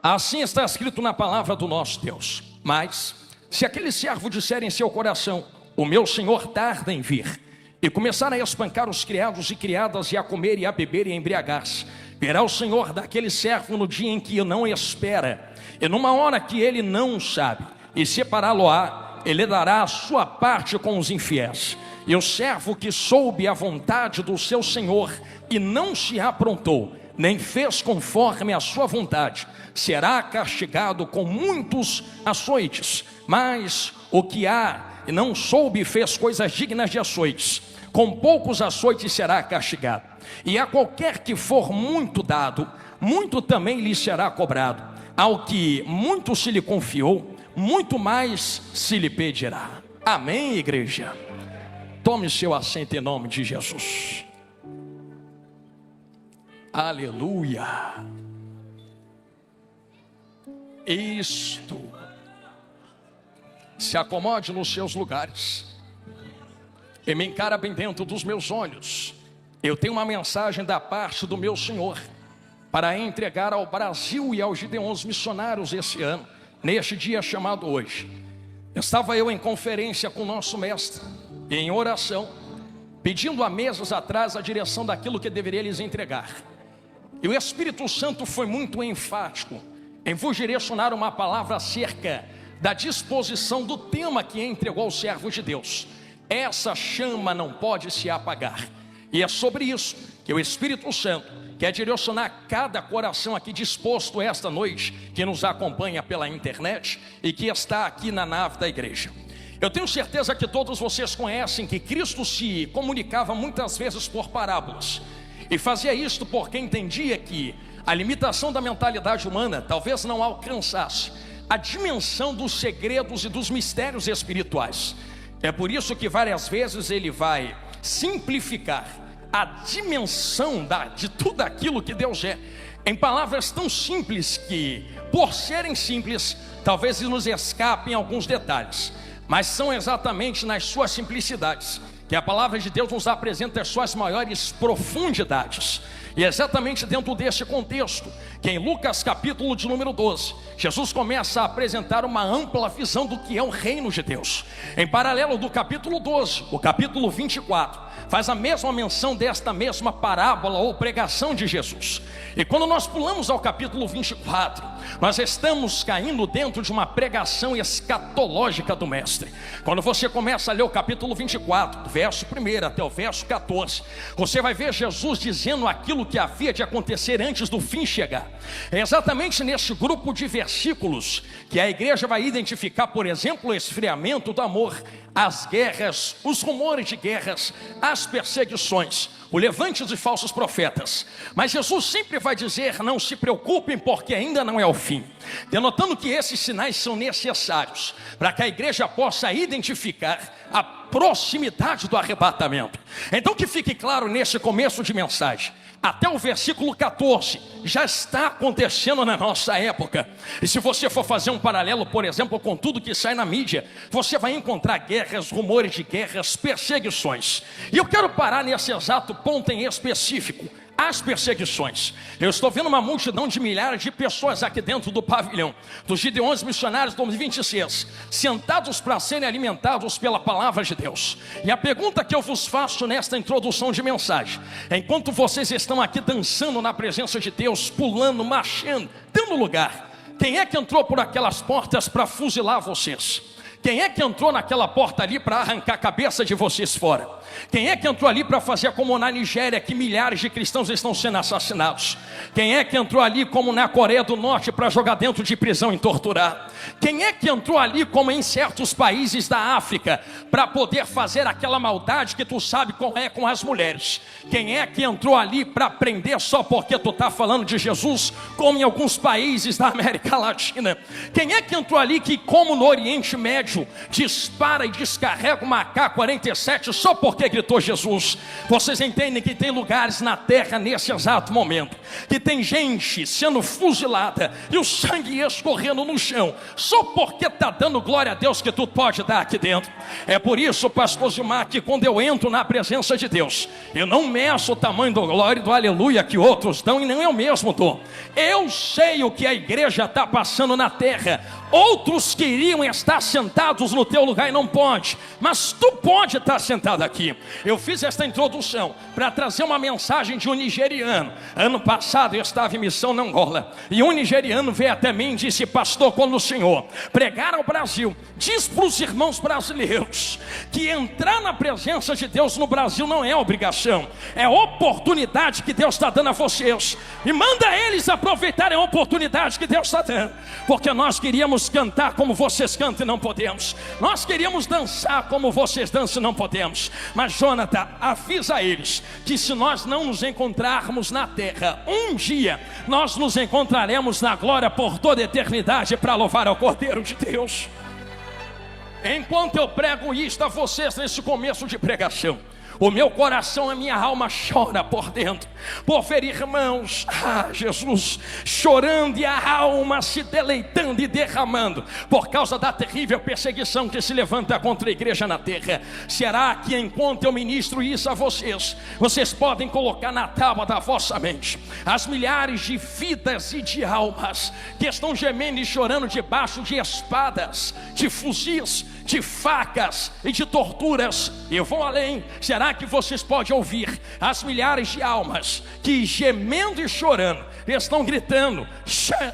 Assim está escrito na palavra do nosso Deus. Mas, se aquele servo disser em seu coração: o meu senhor tarda em vir, e começar a espancar os criados e criadas, e a comer e a beber e a embriagar-se, verá o senhor daquele servo no dia em que não espera, e numa hora que ele não sabe, e separá-lo-á, ele dará a sua parte com os infiéis. E o servo que soube a vontade do seu senhor, e não se aprontou, nem fez conforme a sua vontade, será castigado com muitos açoites. Mas o que e não soube e fez coisas dignas de açoites, com poucos açoites será castigado. E a qualquer que for muito dado, muito também lhe será cobrado. Ao que muito se lhe confiou, muito mais se lhe pedirá. Amém, igreja? Tome seu assento em nome de Jesus. Aleluia. Isto. Se acomode nos seus lugares e me encara bem dentro dos meus olhos. Eu tenho uma mensagem da parte do meu Senhor para entregar ao Brasil e aos gideões missionários esse ano, neste dia chamado hoje. Estava eu em conferência com o nosso mestre, em oração, pedindo há meses atrás a direção daquilo que deveria lhes entregar. E o Espírito Santo foi muito enfático em vos direcionar uma palavra acerca da disposição do tema que entregou ao servo de Deus. Essa chama não pode se apagar. E é sobre isso que o Espírito Santo quer direcionar cada coração aqui disposto esta noite, que nos acompanha pela internet e que está aqui na nave da igreja. Eu tenho certeza que todos vocês conhecem que Cristo se comunicava muitas vezes por parábolas, e fazia isto porque entendia que a limitação da mentalidade humana talvez não alcançasse a dimensão dos segredos e dos mistérios espirituais. É por isso que várias vezes ele vai simplificar a dimensão de tudo aquilo que Deus é, em palavras tão simples que, por serem simples, talvez nos escapem alguns detalhes, mas são exatamente nas suas simplicidades que a palavra de Deus nos apresenta as suas maiores profundidades. E é exatamente dentro deste contexto que em Lucas capítulo de número 12, Jesus começa a apresentar uma ampla visão do que é o reino de Deus. Em paralelo do capítulo 12, o capítulo 24 faz a mesma menção desta mesma parábola ou pregação de Jesus. E quando nós pulamos ao capítulo 24, nós estamos caindo dentro de uma pregação escatológica do mestre. Quando você começa a ler o capítulo 24, do verso 1 até o verso 14, você vai ver Jesus dizendo aquilo que havia de acontecer antes do fim chegar. É exatamente neste grupo de versículos que a igreja vai identificar, por exemplo, o esfriamento do amor, as guerras, os rumores de guerras, as perseguições, o levante de falsos profetas. Mas Jesus sempre vai dizer: não se preocupem, porque ainda não é o fim, denotando que esses sinais são necessários para que a igreja possa identificar a proximidade do arrebatamento. Então que fique claro nesse começo de mensagem, até o versículo 14 já está acontecendo na nossa época. E se você for fazer um paralelo, por exemplo, com tudo que sai na mídia, você vai encontrar guerras, rumores de guerras, perseguições. E eu quero parar nesse exato ponto em específico: as perseguições. Eu estou vendo uma multidão de milhares de pessoas aqui dentro do pavilhão dos Gideões Missionários 2026, sentados para serem alimentados pela palavra de Deus. E a pergunta que eu vos faço nesta introdução de mensagem: enquanto vocês estão aqui dançando na presença de Deus, pulando, marchando, dando lugar, quem é que entrou por aquelas portas para fuzilar vocês? Quem é que entrou naquela porta ali para arrancar a cabeça de vocês fora? Quem é que entrou ali para fazer como na Nigéria, que milhares de cristãos estão sendo assassinados? Quem é que entrou ali como na Coreia do Norte para jogar dentro de prisão e torturar? Quem é que entrou ali como em certos países da África para poder fazer aquela maldade que tu sabe qual é com as mulheres? Quem é que entrou ali para prender só porque tu está falando de Jesus, como em alguns países da América Latina? Quem é que entrou ali que, como no Oriente Médio, prédio, dispara e descarrega uma AK-47 só porque gritou Jesus. Vocês entendem que tem lugares na terra nesse exato momento que tem gente sendo fuzilada e o sangue escorrendo no chão só porque está dando glória a Deus que tu pode dar aqui dentro. É por isso, pastor Gilmar, que quando eu entro na presença de Deus, eu não meço o tamanho do glória e do aleluia que outros dão, e nem eu mesmo dou. Eu sei o que a igreja está passando na terra. Outros queriam estar sentados no teu lugar e não pode, mas tu pode estar sentado aqui. Eu fiz esta introdução para trazer uma mensagem de um nigeriano. Ano passado eu estava em missão na Angola, e um nigeriano veio até mim e disse: pastor, quando o senhor pregar ao Brasil, diz para os irmãos brasileiros que entrar na presença de Deus no Brasil não é obrigação, é oportunidade que Deus está dando a vocês, e manda eles aproveitarem a oportunidade que Deus está dando, porque nós queríamos cantar como vocês cantam e não podemos, nós queríamos dançar como vocês dançam e não podemos. Mas Jonathan, avisa eles que se nós não nos encontrarmos na terra, um dia nós nos encontraremos na glória por toda a eternidade para louvar ao Cordeiro de Deus. Enquanto eu prego isto a vocês nesse começo de pregação, o meu coração, a minha alma chora por dentro, por ver irmãos, Jesus, chorando e a alma se deleitando e derramando, por causa da terrível perseguição que se levanta contra a igreja na terra. Será que enquanto eu ministro isso a vocês, vocês podem colocar na tábua da vossa mente as milhares de vidas e de almas que estão gemendo e chorando debaixo de espadas, de fuzis, de facas e de torturas? Eu vou além. Será que vocês podem ouvir as milhares de almas que gemendo e chorando estão gritando,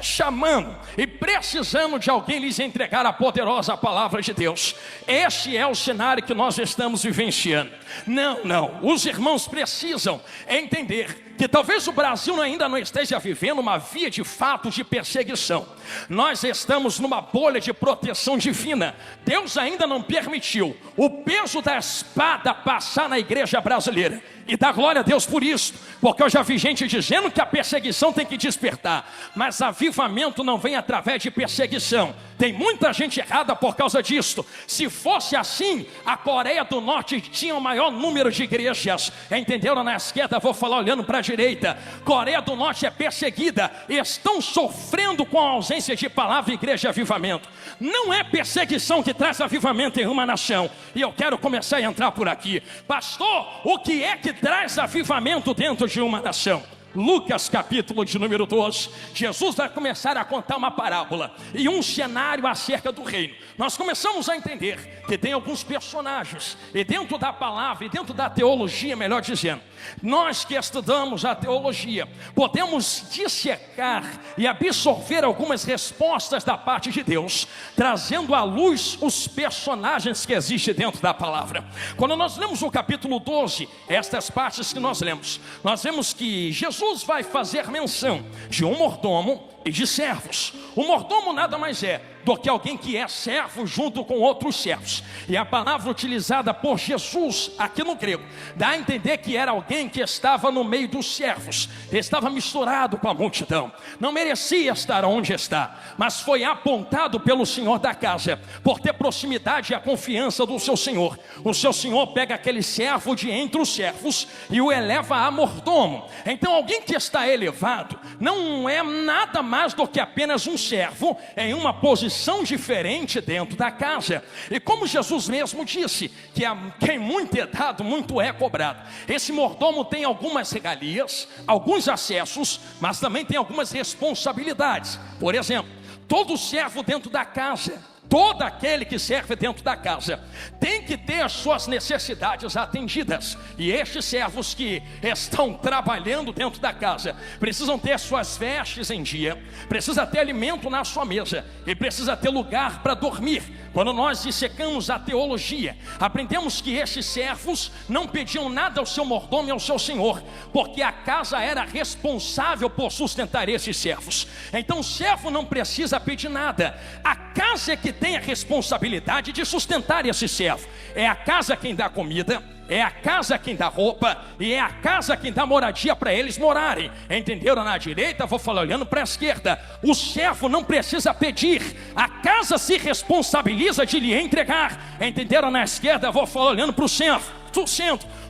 chamando e precisando de alguém lhes entregar a poderosa palavra de Deus? Este é o cenário que nós estamos vivenciando. Não, os irmãos precisam entender que talvez o Brasil ainda não esteja vivendo uma via de fato de perseguição. Nós estamos numa bolha de proteção divina. Deus ainda não permitiu o peso da espada passar na igreja brasileira. E dá glória a Deus por isso, porque eu já vi gente dizendo que a perseguição tem que despertar, mas avivamento não vem através de perseguição. Tem muita gente errada por causa disso. Se fosse assim, a Coreia do Norte tinha o maior número de igrejas. Entenderam? Na esquerda, vou falar olhando para a direita. Coreia do Norte é perseguida, estão sofrendo com a ausência de palavra, igreja e avivamento. Não é perseguição que traz avivamento em uma nação. E eu quero começar a entrar por aqui. Pastor, o que é que traz avivamento dentro de uma nação? Lucas capítulo de número 12, Jesus vai começar a contar uma parábola e um cenário acerca do reino. Nós começamos a entender que tem alguns personagens, e dentro da palavra, e dentro da teologia, melhor dizendo, nós que estudamos a teologia, podemos dissecar e absorver algumas respostas da parte de Deus, trazendo à luz os personagens que existem dentro da palavra. Quando nós lemos o capítulo 12, estas partes que nós vemos que Jesus vai fazer menção de um mordomo e de servos. O mordomo nada mais é do que alguém que é servo junto com outros servos. E a palavra utilizada por Jesus aqui no grego dá a entender que era alguém que estava no meio dos servos, estava misturado com a multidão, não merecia estar onde está, mas foi apontado pelo senhor da casa por ter proximidade e a confiança do seu senhor. O seu senhor pega aquele servo de entre os servos e o eleva a mordomo. Então alguém que está elevado não é nada mais do que apenas um servo em uma posição diferente dentro da casa. E como Jesus mesmo disse, que a quem muito é dado, muito é cobrado. Esse mordomo tem algumas regalias, alguns acessos, mas também tem algumas responsabilidades. Por exemplo, todo servo dentro da casa, todo aquele que serve dentro da casa tem que ter as suas necessidades atendidas. E estes servos que estão trabalhando dentro da casa precisam ter suas vestes em dia, precisa ter alimento na sua mesa e precisa ter lugar para dormir. Quando nós dissecamos a teologia, aprendemos que estes servos não pediam nada ao seu mordomo e ao seu senhor, porque a casa era responsável por sustentar esses servos. Então o servo não precisa pedir nada, a casa é que tem a responsabilidade de sustentar esse servo. É a casa quem dá comida, é a casa quem dá roupa e é a casa quem dá moradia para eles morarem. Entenderam? Na direita, vou falar olhando para a esquerda. O servo não precisa pedir, a casa se responsabiliza de lhe entregar. Entenderam? Na esquerda, vou falar olhando para o centro.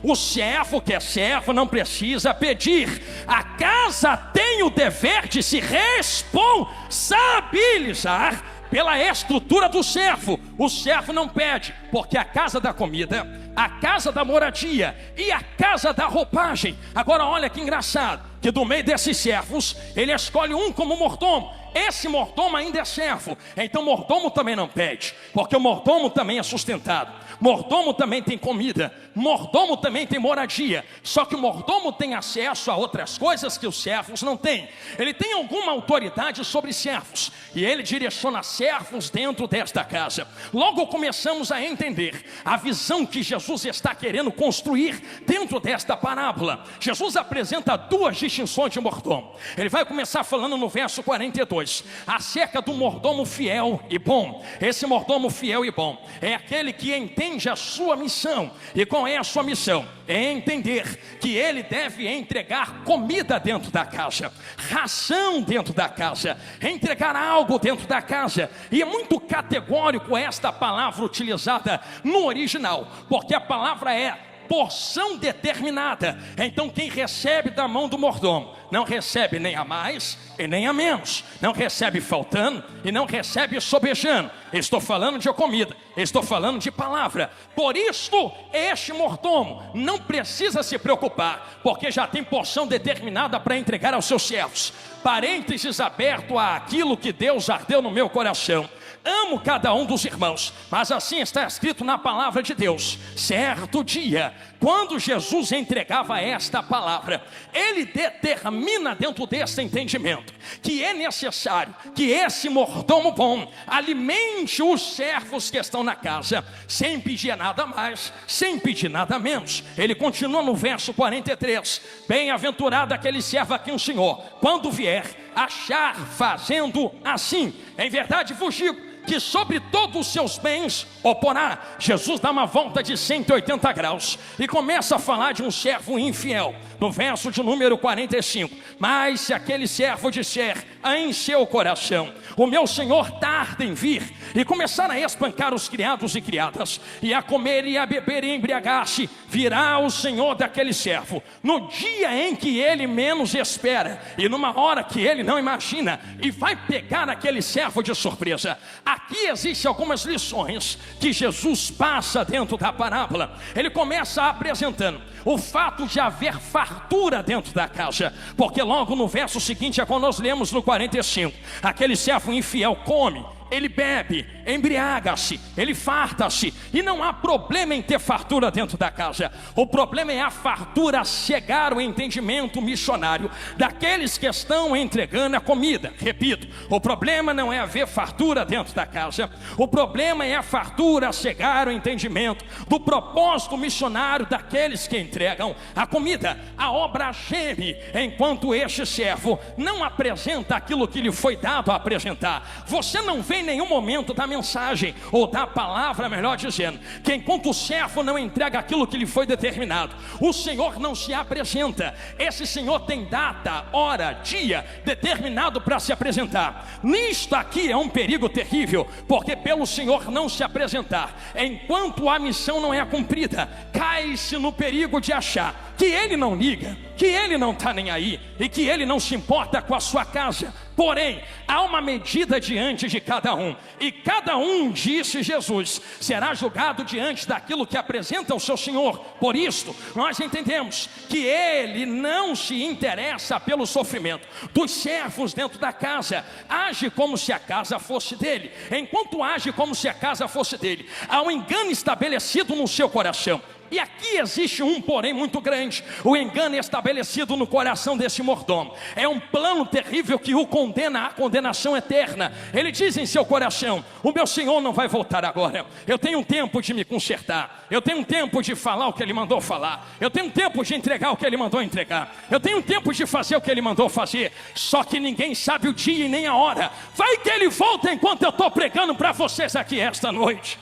O servo que é servo não precisa pedir, a casa tem o dever de se responsabilizar pela estrutura do servo. O servo não pede, porque a casa da comida, a casa da moradia e a casa da roupagem. Agora olha que engraçado, que do meio desses servos, ele escolhe um como mordomo. Esse mordomo ainda é servo, então mordomo também não pede, porque o mordomo também é sustentado, mordomo também tem comida, mordomo também tem moradia. Só que o mordomo tem acesso a outras coisas que os servos não têm. Ele tem alguma autoridade sobre servos, e ele direciona servos dentro desta casa. Logo começamos a entender a visão que Jesus está querendo construir dentro desta parábola. Jesus apresenta duas distinções de mordomo. Ele vai começar falando no verso 42 acerca do mordomo fiel e bom. Esse mordomo fiel e bom é aquele que entende a sua missão. E qual é a sua missão? É entender que ele deve entregar comida dentro da casa, ração dentro da casa, entregar algo dentro da casa. E é muito categórico esta palavra utilizada no original, porque a palavra é porção determinada. Então quem recebe da mão do mordomo não recebe nem a mais e nem a menos, não recebe faltando e não recebe sobejando. Estou falando de comida, estou falando de palavra. Por isso este mordomo não precisa se preocupar, porque já tem porção determinada para entregar aos seus servos. Parênteses aberto àquilo que Deus ardeu no meu coração. Amo cada um dos irmãos, mas assim está escrito na palavra de Deus. Certo dia, quando Jesus entregava esta palavra, ele determina dentro desse entendimento que é necessário que esse mordomo bom alimente os servos que estão na casa, sem pedir nada mais, sem pedir nada menos. Ele continua no verso 43: bem-aventurado aquele servo a quem o Senhor, quando vier, achar fazendo assim. Em verdade vos digo que sobre todos os seus bens o porá. Jesus dá uma volta de 180 graus e começa a falar de um servo infiel. No verso de número 45: mas se aquele servo disser em seu coração, o meu senhor tarda em vir, e começar a espancar os criados e criadas, e a comer e a beber e embriagar-se, virá o senhor daquele servo no dia em que ele menos espera, e numa hora que ele não imagina, e vai pegar aquele servo de surpresa. Aqui existem algumas lições que Jesus passa dentro da parábola. Ele começa apresentando o fato de haver fartura dentro da casa, porque logo no verso seguinte é quando nós lemos no 45: aquele servo infiel come, ele bebe, embriaga-se, ele farta-se, e não há problema em ter fartura dentro da casa. O problema é a fartura cegar o entendimento missionário daqueles que estão entregando a comida. Repito, o problema não é haver fartura dentro da casa, o problema é a fartura cegar o entendimento do propósito missionário daqueles que entregam a comida. A obra geme enquanto este servo não apresenta aquilo que lhe foi dado a apresentar. Você não vê em nenhum momento da mensagem, ou da palavra, melhor dizendo, que enquanto o servo não entrega aquilo que lhe foi determinado, o Senhor não se apresenta. Esse Senhor tem data, hora, dia determinado para se apresentar. Nisto aqui é um perigo terrível, porque pelo Senhor não se apresentar enquanto a missão não é cumprida, cai-se no perigo de achar que Ele não liga, que Ele não está nem aí, e que Ele não se importa com a sua casa. Porém, há uma medida diante de cada um, e cada um, disse Jesus, será julgado diante daquilo que apresenta ao seu Senhor. Por isto, nós entendemos que Ele não se interessa pelo sofrimento dos servos dentro da casa. Age como se a casa fosse dele. Enquanto age como se a casa fosse dele, há um engano estabelecido no seu coração. E aqui existe um porém muito grande: o engano estabelecido no coração desse mordomo é um plano terrível que o condena à condenação eterna. Ele diz em seu coração: o meu Senhor não vai voltar agora, eu tenho um tempo de me consertar, eu tenho um tempo de falar o que Ele mandou falar, eu tenho um tempo de entregar o que Ele mandou entregar, eu tenho um tempo de fazer o que Ele mandou fazer. Só que ninguém sabe o dia e nem a hora. Vai que Ele volta enquanto eu estou pregando para vocês aqui esta noite.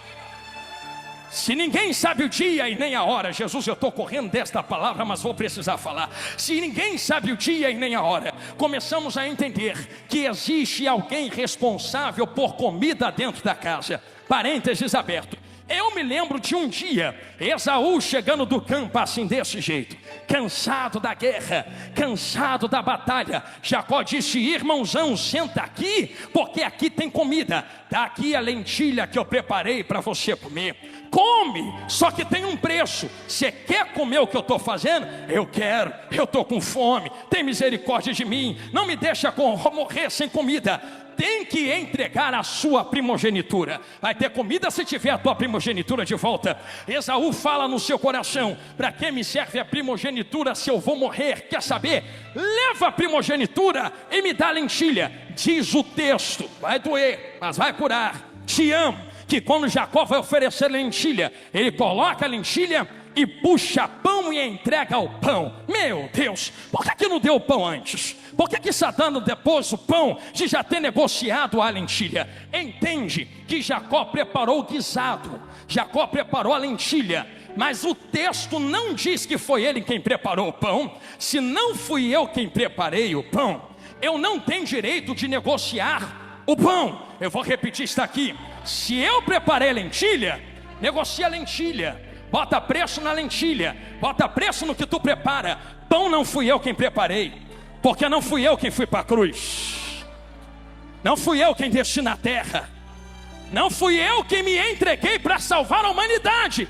Se ninguém sabe o dia e nem a hora, Jesus, eu estou correndo desta palavra, mas vou precisar falar. Se ninguém sabe o dia e nem a hora, começamos a entender que existe alguém responsável por comida dentro da casa. Parênteses aberto. Eu me lembro de um dia, Esaú chegando do campo assim desse jeito, cansado da guerra, cansado da batalha. Jacó disse: irmãozão, senta aqui, porque aqui tem comida. Tá aqui a lentilha que eu preparei para você comer. Come, só que tem um preço. Você quer comer o que eu estou fazendo? Eu quero, eu estou com fome. Tem misericórdia de mim, não me deixa morrer sem comida. Tem que entregar a sua primogenitura. Vai ter comida se tiver a tua primogenitura de volta. Esaú fala no seu coração: para que me serve a primogenitura se eu vou morrer? Quer saber? Leva a primogenitura e me dá a lentilha. Diz o texto, vai doer, mas vai curar. Te amo. Que quando Jacó vai oferecer lentilha, ele coloca a lentilha e puxa pão e entrega o pão. Meu Deus, por que não deu o pão antes? Por que está dando depois o pão de já ter negociado a lentilha? Entende que Jacó preparou o guisado, Jacó preparou a lentilha, mas o texto não diz que foi ele quem preparou o pão. Se não fui eu quem preparei o pão, eu não tenho direito de negociar o pão. Eu vou repetir isso aqui. Se eu preparei a lentilha, negocia a lentilha. Bota preço na lentilha, bota preço no que tu prepara. Pão não fui eu quem preparei, porque não fui eu quem fui para a cruz. Não fui eu quem desci na terra. Não fui eu quem me entreguei para salvar a humanidade.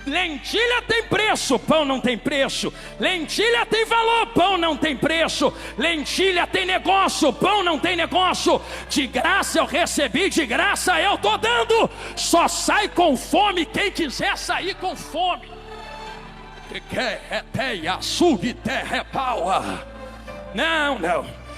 Lentilha tem preço, pão não tem preço. Lentilha tem valor, pão não tem preço. Lentilha tem negócio, pão não tem negócio. De graça eu recebi, de graça eu estou dando. Só sai com fome quem quiser sair com fome. Não.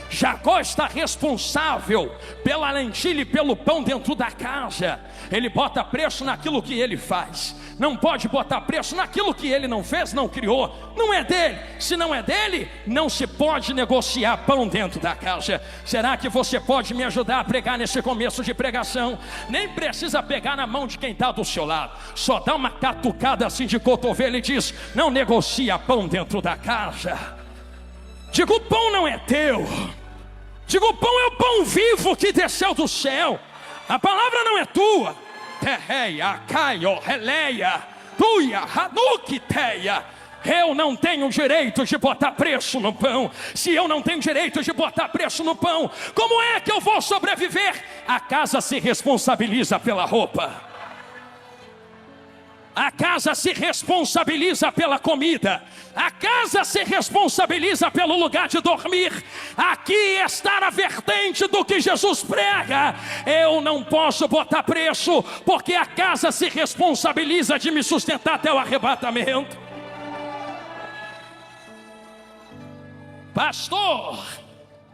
Jacó está responsável pela lentilha e pelo pão dentro da casa. Ele bota preço naquilo que ele faz. Não pode botar preço naquilo que ele não fez, não criou. Não é dele. Se não é dele, não se pode negociar pão dentro da casa. Será que você pode me ajudar a pregar nesse começo de pregação? Nem precisa pegar na mão de quem está do seu lado. Só dá uma catucada assim de cotovelo e diz: não negocia pão dentro da casa. Diga: o pão não é teu. Diga: o pão é o pão vivo que desceu do céu. A palavra não é tua. Terreia, caio, releia, tuia, hanuquiteia. Eu não tenho direito de botar preço no pão. Se eu não tenho direito de botar preço no pão, como é que eu vou sobreviver? A casa se responsabiliza pela roupa. A casa se responsabiliza pela comida. A casa se responsabiliza pelo lugar de dormir. Aqui está a vertente do que Jesus prega. Eu não posso botar preço, porque a casa se responsabiliza de me sustentar até o arrebatamento. Pastor,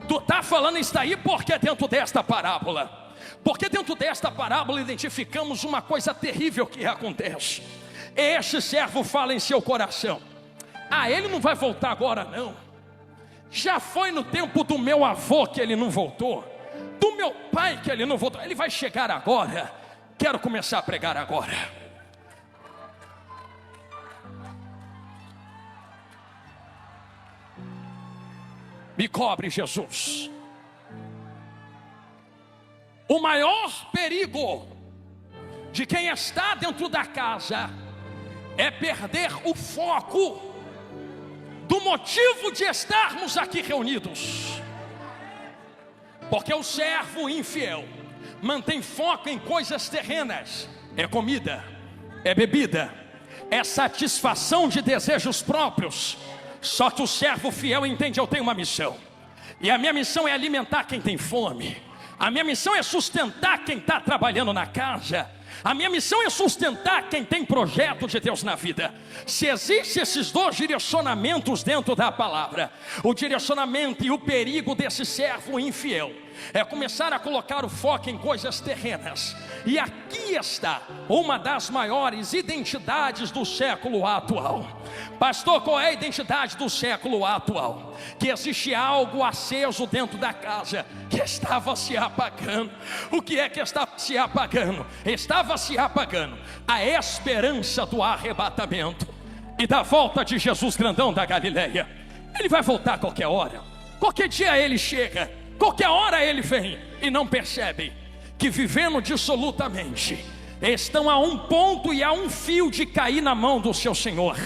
tu está falando isso aí porque dentro desta parábola? Porque dentro desta parábola identificamos uma coisa terrível que acontece. Este servo fala em seu coração: ele não vai voltar agora não. Já foi no tempo do meu avô que ele não voltou, do meu pai que ele não voltou. Ele vai chegar agora. Quero começar a pregar agora. Me cobre, Jesus. O maior perigo de quem está dentro da casa é perder o foco do motivo de estarmos aqui reunidos. Porque o servo infiel mantém foco em coisas terrenas. É comida, é bebida, é satisfação de desejos próprios. Só que o servo fiel entende: eu tenho uma missão, e a minha missão é alimentar quem tem fome. A minha missão é sustentar quem está trabalhando na casa. A minha missão é sustentar quem tem projeto de Deus na vida. Se existem esses dois direcionamentos dentro da palavra, o direcionamento e o perigo desse servo infiel, é começar a colocar o foco em coisas terrenas. E aqui está uma das maiores identidades do século atual. Pastor, qual é a identidade do século atual? Que existe algo aceso dentro da casa que estava se apagando. O que é que estava se apagando? Estava se apagando a esperança do arrebatamento e da volta de Jesus grandão da Galileia. Ele vai voltar a qualquer hora, qualquer dia ele chega, qualquer hora ele vem, e não percebem que vivendo dissolutamente estão a um ponto e a um fio de cair na mão do seu Senhor.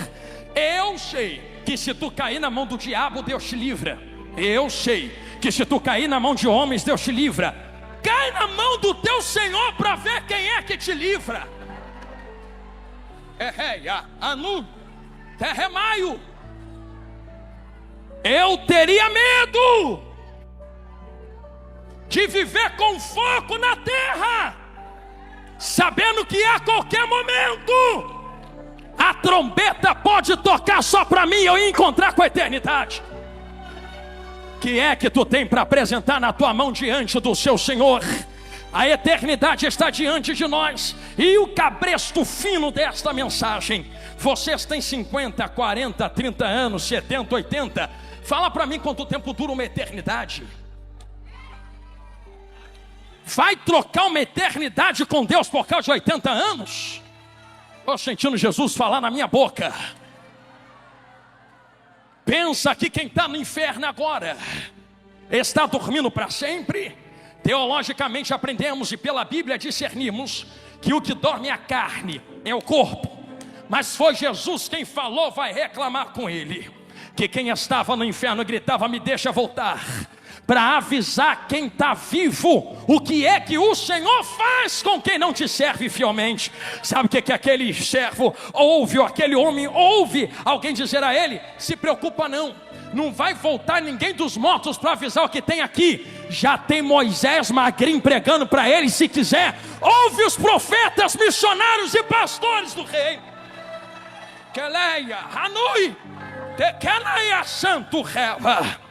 Eu sei que se tu cair na mão do diabo, Deus te livra. Eu sei que se tu cair na mão de homens, Deus te livra. Cai na mão do teu Senhor para ver quem é que te livra. Anu, terremaio. Eu teria medo de viver com foco na terra, sabendo que a qualquer momento a trombeta pode tocar só para mim e eu encontrar com a eternidade. Que é que tu tem para apresentar na tua mão diante do seu Senhor? A eternidade está diante de nós. E o cabresto fino desta mensagem: vocês têm 50, 40, 30 anos, 70, 80. Fala para mim quanto tempo dura uma eternidade. Vai trocar uma eternidade com Deus por causa de 80 anos? Estou sentindo Jesus falar na minha boca. Pensa que quem está no inferno agora está dormindo para sempre? Teologicamente aprendemos e pela Bíblia discernimos que o que dorme é a carne, é o corpo. Mas foi Jesus quem falou, vai reclamar com ele, que quem estava no inferno gritava: me deixa voltar, para avisar quem está vivo o que é que o Senhor faz com quem não te serve fielmente. Sabe o que aquele servo ouve, ou aquele homem ouve alguém dizer a ele? Se preocupa não vai voltar ninguém dos mortos para avisar o que tem aqui. Já tem Moisés magrinho pregando para ele. Se quiser, ouve os profetas, missionários e pastores do rei. Keleia, Hanui, Tekeleia, Santo Reva.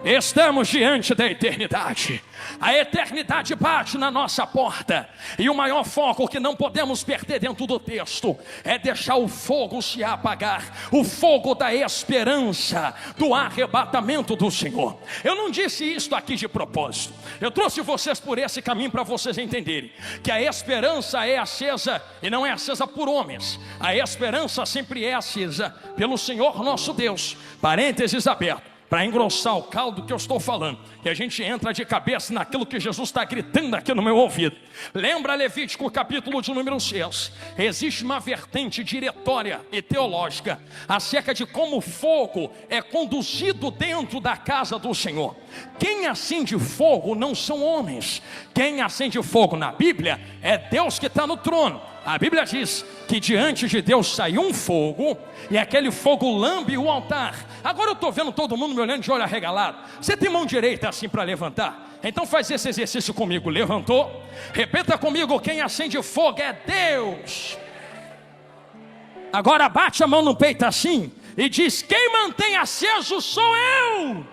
Estamos diante da eternidade. A eternidade bate na nossa porta. E o maior foco que não podemos perder dentro do texto é deixar o fogo se apagar. O fogo da esperança, do arrebatamento do Senhor. Eu não disse isto aqui de propósito. Eu trouxe vocês por esse caminho para vocês entenderem que a esperança é acesa, e não é acesa por homens. A esperança sempre é acesa pelo Senhor nosso Deus. Parênteses aberto, para engrossar o caldo que eu estou falando, que a gente entra de cabeça naquilo que Jesus está gritando aqui no meu ouvido. Lembra Levítico capítulo de número 6? Existe uma vertente diretória e teológica acerca de como o fogo é conduzido dentro da casa do Senhor. Quem acende fogo não são homens. Quem acende fogo na Bíblia é Deus que está no trono. A Bíblia diz que diante de Deus sai um fogo, e aquele fogo lambe o altar. Agora eu estou vendo todo mundo me olhando de olho arregalado. Você tem mão direita assim para levantar? Então faz esse exercício comigo. Levantou? Repita comigo: quem acende fogo é Deus. Agora bate a mão no peito assim e diz: quem mantém aceso sou eu.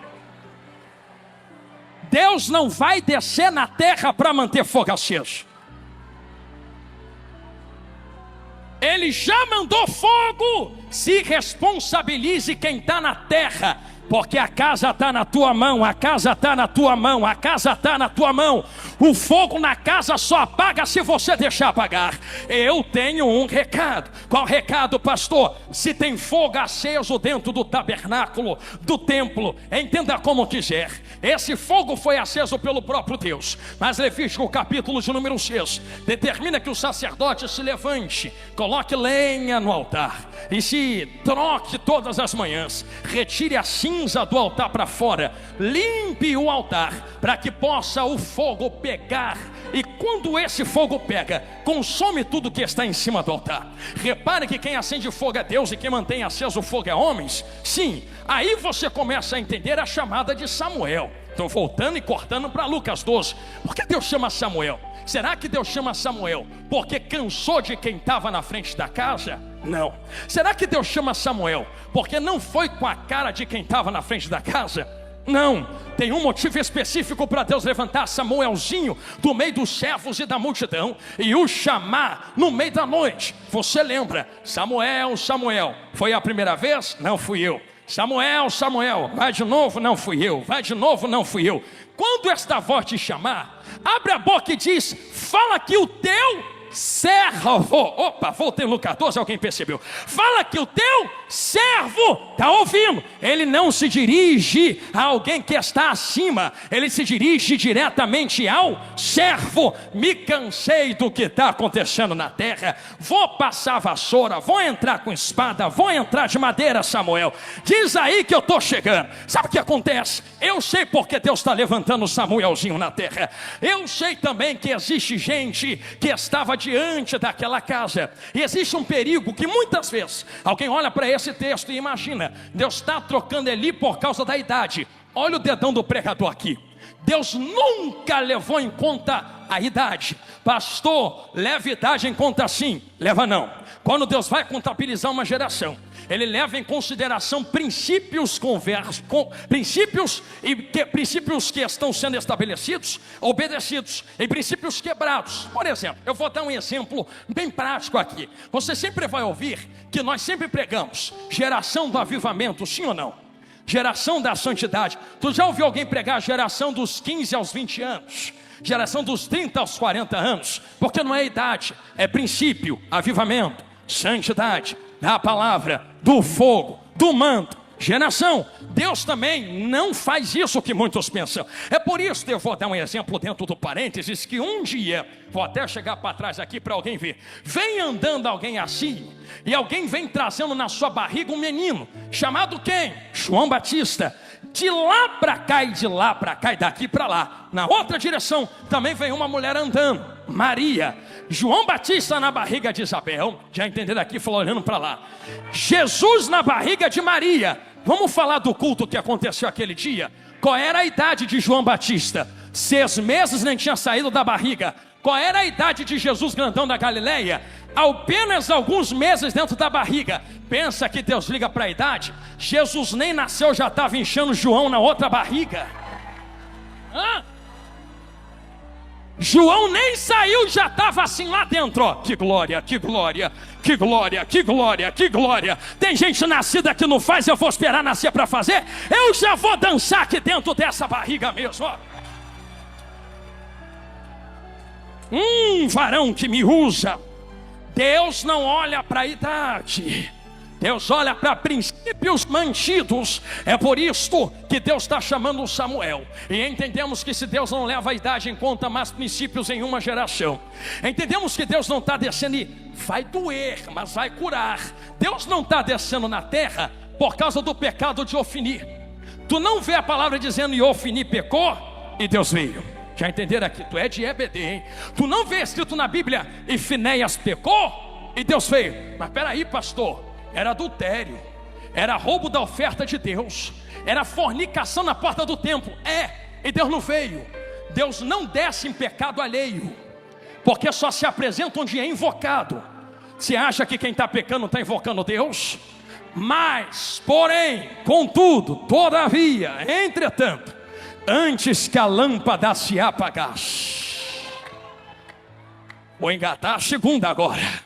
Deus não vai descer na terra para manter fogo aceso. Ele já mandou fogo. Se responsabilize quem está na terra, porque a casa está na tua mão, a casa está na tua mão, a casa está na tua mão. O fogo na casa só apaga se você deixar apagar. Eu tenho um recado. Qual recado, pastor? Se tem fogo aceso dentro do tabernáculo, do templo, entenda como quiser, esse fogo foi aceso pelo próprio Deus. Mas Levítico capítulo de número 6 determina que o sacerdote se levante, coloque lenha no altar e se troque todas as manhãs, retire a cinza do altar para fora, limpe o altar para que possa o fogo pegar. E quando esse fogo pega, consome tudo que está em cima do altar. Repare que quem acende fogo é Deus e quem mantém aceso o fogo é homens. Sim, aí você começa a entender a chamada de Samuel. Estou voltando e cortando para Lucas 12. Por que Deus chama Samuel? Será que Deus chama Samuel porque cansou de quem estava na frente da casa? Não. Será que Deus chama Samuel porque não foi com a cara de quem estava na frente da casa? Não, tem um motivo específico para Deus levantar Samuelzinho do meio dos servos e da multidão e o chamar no meio da noite. Você lembra? Samuel, Samuel, foi a primeira vez? Não fui eu. Samuel, Samuel, vai de novo? Não fui eu. Vai de novo? Não fui eu. Quando esta voz te chamar, abre a boca e diz: fala que o teu servo, opa, voltei no 14, alguém percebeu? Fala que o teu servo está ouvindo. Ele não se dirige a alguém que está acima, ele se dirige diretamente ao servo. Me cansei do que está acontecendo na terra, vou passar a vassoura, vou entrar com espada, vou entrar de madeira. Samuel, diz aí que eu estou chegando. Sabe o que acontece? Eu sei porque Deus está levantando Samuelzinho na terra. Eu sei também que existe gente que estava diante daquela casa, e existe um perigo que muitas vezes alguém olha para esse texto e imagina: Deus está trocando Eli por causa da idade. Olha o dedão do pregador aqui. Deus nunca levou em conta a idade. Pastor, leva idade em conta sim. Leva não. Quando Deus vai contabilizar uma geração, Ele leva em consideração princípios princípios que estão sendo estabelecidos, obedecidos, e princípios quebrados. Por exemplo, eu vou dar um exemplo bem prático aqui. Você sempre vai ouvir que nós sempre pregamos geração do avivamento, sim ou não? Geração da santidade. Tu já ouviu alguém pregar geração dos 15 aos 20 anos? Geração dos 30 aos 40 anos? Porque não é idade, é princípio, avivamento, santidade, da palavra, do fogo, do manto, geração. Deus também não faz isso que muitos pensam. É por isso que eu vou dar um exemplo dentro do parênteses, que um dia, vou até chegar para trás aqui para alguém ver, vem andando alguém assim, e alguém vem trazendo na sua barriga um menino, chamado quem? João Batista. De lá para cá e de lá para cá e daqui para lá, na outra direção, também vem uma mulher andando, Maria. João Batista na barriga de Isabel, já entenderam aqui, falou olhando para lá. Jesus na barriga de Maria. Vamos falar do culto que aconteceu aquele dia? Qual era a idade de João Batista? 6 meses, nem tinha saído da barriga. Qual era a idade de Jesus grandão da Galileia? Apenas alguns meses dentro da barriga. Pensa que Deus liga para a idade? Jesus nem nasceu, já estava enchendo João na outra barriga. João nem saiu, já estava assim lá dentro, ó. Que glória, que glória, que glória, que glória, que glória. Tem gente nascida que não faz, eu vou esperar nascer para fazer. Eu já vou dançar aqui dentro dessa barriga mesmo, ó. Varão que me usa. Deus não olha para a idade, Deus olha para princípios mantidos. É por isto que Deus está chamando Samuel. E entendemos que se Deus não leva a idade em conta, mas princípios em uma geração. Entendemos que Deus não está descendo e vai doer, mas vai curar. Deus não está descendo na terra por causa do pecado de Ofni. Tu não vê a palavra dizendo: e Ofni pecou e Deus veio. Já entenderam aqui? Tu é de EBD, hein? Tu não vê escrito na Bíblia: e Finéias pecou e Deus veio. Mas peraí, pastor, era adultério, era roubo da oferta de Deus, era fornicação na porta do templo. E Deus não veio. Deus não desce em pecado alheio, porque só se apresenta onde é invocado. Você acha que quem está pecando está invocando Deus? Mas, porém, contudo, todavia, entretanto, antes que a lâmpada se apagasse. Vou engatar a segunda agora.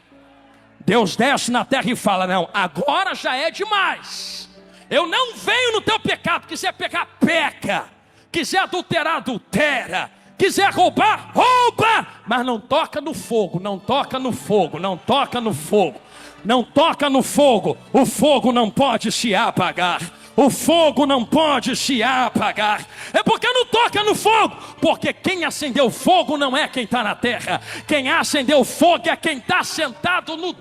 Deus desce na terra e fala: não, agora já é demais. Eu não venho no teu pecado. Quiser pecar, peca. Quiser adulterar, adultera. Quiser roubar, rouba. Mas não toca no fogo, não toca no fogo, não toca no fogo, não toca no fogo. O fogo não pode se apagar. O fogo não pode se apagar. É porque não toca no fogo. Porque quem acendeu o fogo não é quem está na terra. Quem acendeu o fogo é quem está sentado no...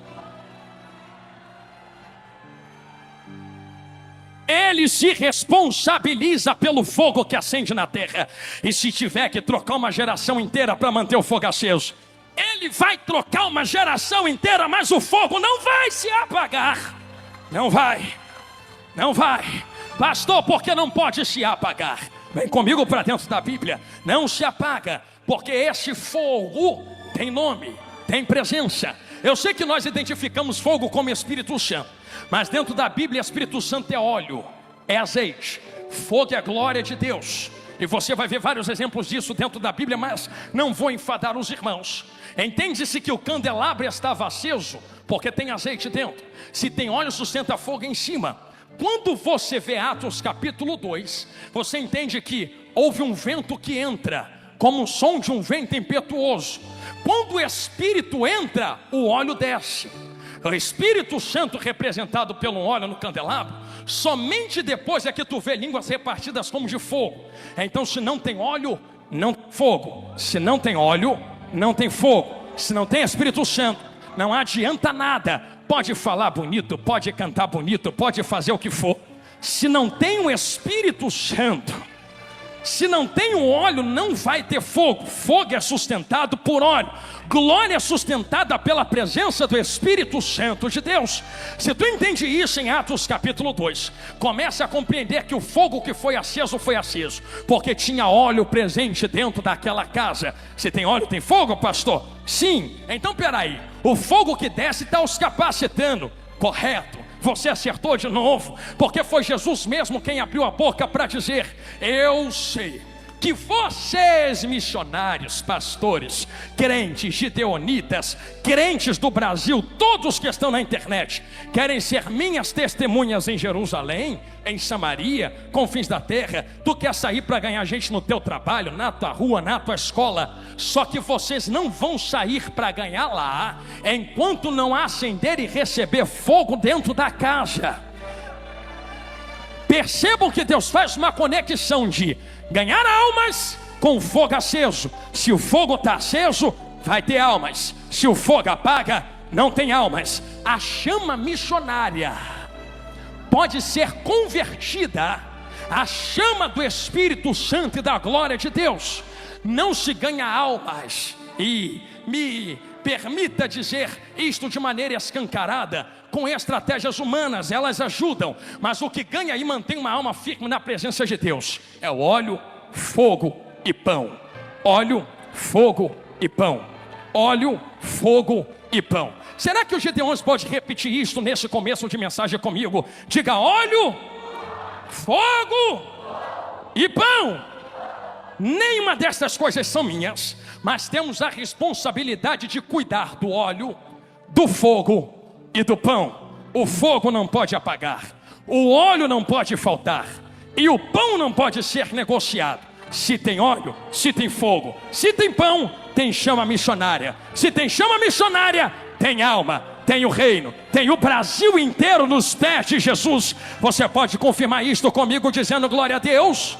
Ele se responsabiliza pelo fogo que acende na terra. E se tiver que trocar uma geração inteira para manter o fogo aceso, Ele vai trocar uma geração inteira, mas o fogo não vai se apagar. Não vai. Não vai. Pastor, porque não pode se apagar? Vem comigo para dentro da Bíblia. Não se apaga, porque esse fogo tem nome, tem presença. Eu sei que nós identificamos fogo como Espírito Santo, mas dentro da Bíblia Espírito Santo é óleo, é azeite. Fogo é a glória de Deus. E você vai ver vários exemplos disso dentro da Bíblia, mas não vou enfadar os irmãos. Entende-se que o candelabro estava aceso porque tem azeite dentro. Se tem óleo, sustenta fogo em cima. Quando você vê Atos capítulo 2, você entende que houve um vento que entra, como o som de um vento impetuoso. Quando o Espírito entra, o óleo desce. O Espírito Santo representado pelo óleo no candelabro, somente depois é que tu vê línguas repartidas como de fogo. Então, se não tem óleo, não tem fogo. Se não tem óleo, não tem fogo. Se não tem Espírito Santo, não adianta nada. Pode falar bonito, pode cantar bonito, pode fazer o que for. Se não tem o Espírito Santo, se não tem o óleo, não vai ter fogo. Fogo é sustentado por óleo. Glória é sustentada pela presença do Espírito Santo de Deus. Se tu entende isso em Atos capítulo 2, comece a compreender que o fogo que foi aceso, porque tinha óleo presente dentro daquela casa. Se tem óleo, tem fogo, pastor? Sim. Então peraí, o fogo que desce está os capacitando. Correto. Você acertou de novo, porque foi Jesus mesmo quem abriu a boca para dizer: eu sei que vocês, missionários, pastores, crentes, gideonitas, crentes do Brasil, todos que estão na internet, querem ser minhas testemunhas em Jerusalém, em Samaria, confins da terra. Tu quer sair para ganhar gente no teu trabalho, na tua rua, na tua escola. Só que vocês não vão sair para ganhar lá, enquanto não acender e receber fogo dentro da casa. Percebam que Deus faz uma conexão de ganhar almas com fogo aceso. Se o fogo está aceso, vai ter almas. Se o fogo apaga, não tem almas. A chama missionária pode ser convertida à chama do Espírito Santo e da glória de Deus. Não se ganha almas, e me permita dizer isto de maneira escancarada, com estratégias humanas, elas ajudam, mas o que ganha e mantém uma alma firme na presença de Deus é o óleo, fogo e pão. Óleo, fogo e pão. Óleo, fogo e pão. Será que o Gideões pode repetir isso nesse começo de mensagem comigo? Diga: óleo, fogo e pão. Nenhuma dessas coisas são minhas, mas temos a responsabilidade de cuidar do óleo, do fogo e do pão. O fogo não pode apagar, o óleo não pode faltar, e o pão não pode ser negociado. Se tem óleo, se tem fogo, se tem pão, tem chama missionária. Se tem chama missionária, tem alma, tem o reino, tem o Brasil inteiro nos pés de Jesus. Você pode confirmar isto comigo dizendo glória a Deus?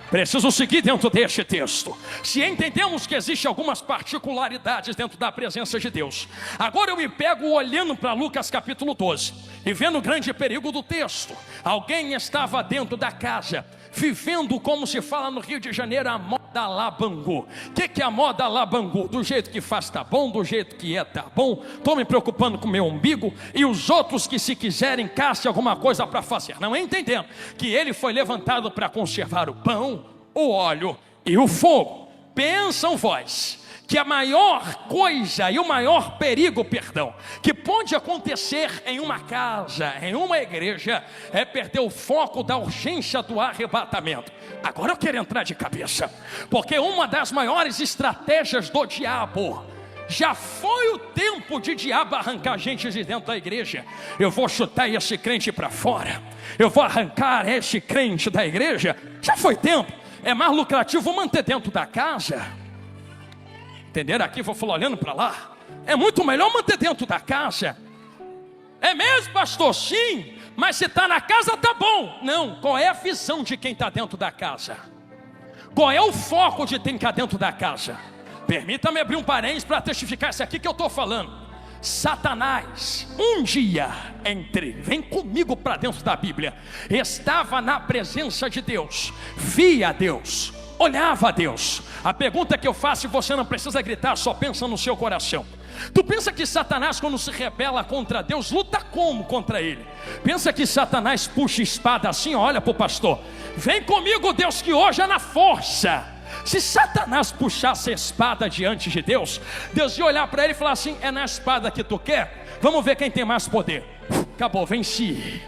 Preciso seguir dentro deste texto. Se entendemos que existem algumas particularidades dentro da presença de Deus, agora eu me pego olhando para Lucas capítulo 12 e vendo o grande perigo do texto. Alguém estava dentro da casa, vivendo, como se fala no Rio de Janeiro, a moda lá Bangu. O que é a moda lá Bangu? Do jeito que faz tá bom, do jeito que é tá bom. Estou me preocupando com o meu umbigo, e os outros que, se quiserem, caçem alguma coisa para fazer. Não entendendo que ele foi levantado para conservar o pão, o óleo e o fogo. Pensam vós que a maior coisa e o maior perigo, que pode acontecer em uma casa, em uma igreja, é perder o foco da urgência do arrebatamento. Agora eu quero entrar de cabeça, porque uma das maiores estratégias do diabo, já foi o tempo de diabo arrancar gente de dentro da igreja. Eu vou chutar esse crente para fora, eu vou arrancar esse crente da igreja. Já foi tempo. É mais lucrativo manter dentro da casa. Entenderam aqui? Vou falar olhando para lá. É muito melhor manter dentro da casa. É mesmo, pastor? Sim. Mas se está na casa, tá bom. Não, qual é a visão de quem está dentro da casa? Qual é o foco de quem está dentro da casa? Permita-me abrir um parênteses para testificar isso aqui que eu estou falando. Satanás, um dia, vem comigo para dentro da Bíblia, estava na presença de Deus, via Deus, olhava a Deus. A pergunta que eu faço, e você não precisa gritar, só pensa no seu coração. Tu pensa que Satanás, quando se rebela contra Deus, luta como contra ele? Pensa que Satanás puxa espada assim? Olha para o pastor, vem comigo Deus, que hoje é na força. Se Satanás puxasse a espada diante de Deus, Deus ia olhar para ele e falar assim: é na espada que tu quer? Vamos ver quem tem mais poder. Acabou, venci.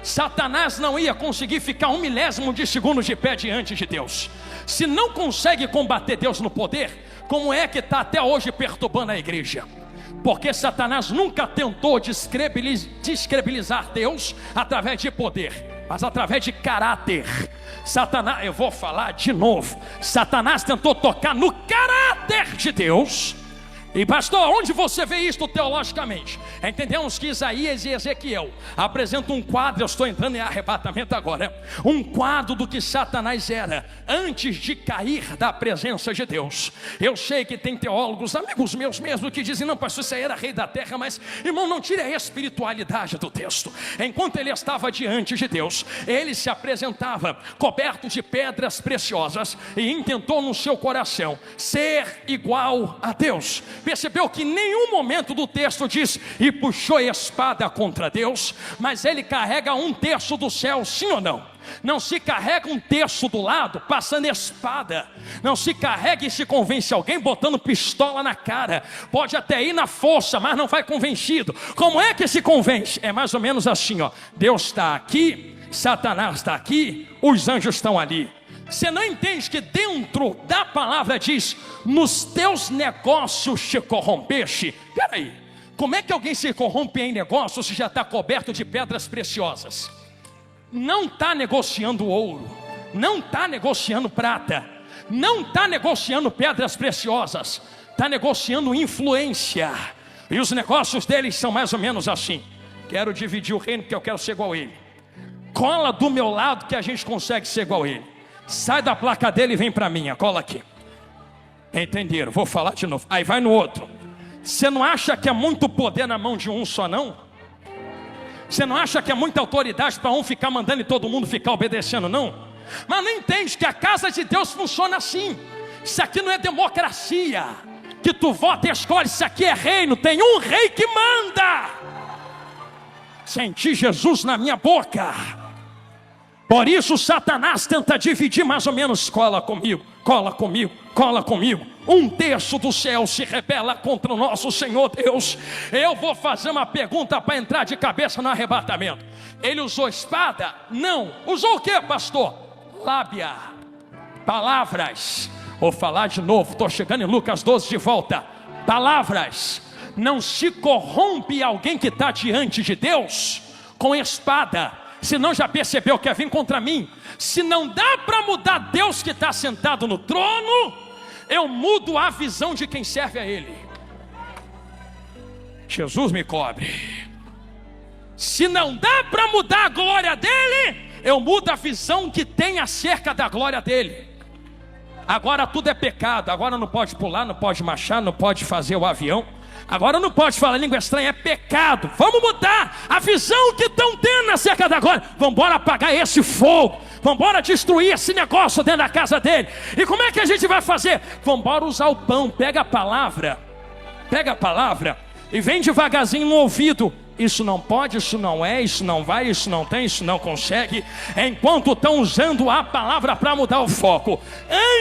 Satanás não ia conseguir ficar 1 milésimo de segundo de pé diante de Deus. Se não consegue combater Deus no poder, como é que está até hoje perturbando a igreja? Porque Satanás nunca tentou descredibilizar Deus através de poder, mas através de caráter. Satanás, eu vou falar de novo, Satanás tentou tocar no caráter de Deus. E pastor, onde você vê isto teologicamente? Entendemos que Isaías e Ezequiel apresentam um quadro, eu estou entrando em arrebatamento agora, um quadro do que Satanás era antes de cair da presença de Deus. Eu sei que tem teólogos, amigos meus mesmo, que dizem, não pastor, isso aí era rei da terra, mas irmão, não tire a espiritualidade do texto. Enquanto ele estava diante de Deus, ele se apresentava coberto de pedras preciosas e intentou no seu coração ser igual a Deus. Percebeu que em nenhum momento do texto diz e puxou a espada contra Deus, mas ele carrega 1/3 do céu, sim ou não? Não se carrega 1/3 do lado passando espada, não se carrega e se convence alguém botando pistola na cara. Pode até ir na força, mas não vai convencido. Como é que se convence? É mais ou menos assim, ó. Deus está aqui, Satanás está aqui, os anjos estão ali. Você não entende que dentro da palavra diz, nos teus negócios te corrompeste? Peraí, como é que alguém se corrompe em negócio se já está coberto de pedras preciosas? Não está negociando ouro, não está negociando prata, não está negociando pedras preciosas, está negociando influência. E os negócios deles são mais ou menos assim: quero dividir o reino porque eu quero ser igual a ele. Cola do meu lado que a gente consegue ser igual a ele. Sai da placa dele e vem para a minha, cola aqui. Entenderam? Vou falar de novo. Aí vai no outro. Você não acha que é muito poder na mão de um só, não? Você não acha que é muita autoridade para um ficar mandando e todo mundo ficar obedecendo, não? Mas não entende que a casa de Deus funciona assim. Isso aqui não é democracia, que tu vota e escolhe. Isso aqui é reino, tem um rei que manda. Senti Jesus na minha boca. Por isso Satanás tenta dividir mais ou menos, cola comigo, cola comigo, cola comigo. 1/3 do céu se rebela contra o nosso Senhor Deus. Eu vou fazer uma pergunta para entrar de cabeça no arrebatamento. Ele usou espada? Não. Usou o que, pastor? Lábia, palavras. Vou falar de novo, estou chegando em Lucas 12 de volta. Palavras. Não se corrompe alguém que está diante de Deus com espada. Se não, já percebeu que quer vir contra mim? Se não dá para mudar Deus que está sentado no trono, eu mudo a visão de quem serve a Ele. Jesus me cobre. Se não dá para mudar a glória dEle, eu mudo a visão que tem acerca da glória dEle. Agora tudo é pecado, agora não pode pular, não pode marchar, não pode fazer o avião. Agora não pode falar língua estranha, é pecado. Vamos mudar a visão que estão tendo acerca da glória. Vamos embora apagar esse fogo. Vamos embora destruir esse negócio dentro da casa dele. E como é que a gente vai fazer? Vamos embora usar o pão. Pega a palavra e vem devagarzinho no ouvido. Isso não pode, isso não é, isso não vai, isso não tem, isso não consegue. Enquanto estão usando a palavra para mudar o foco,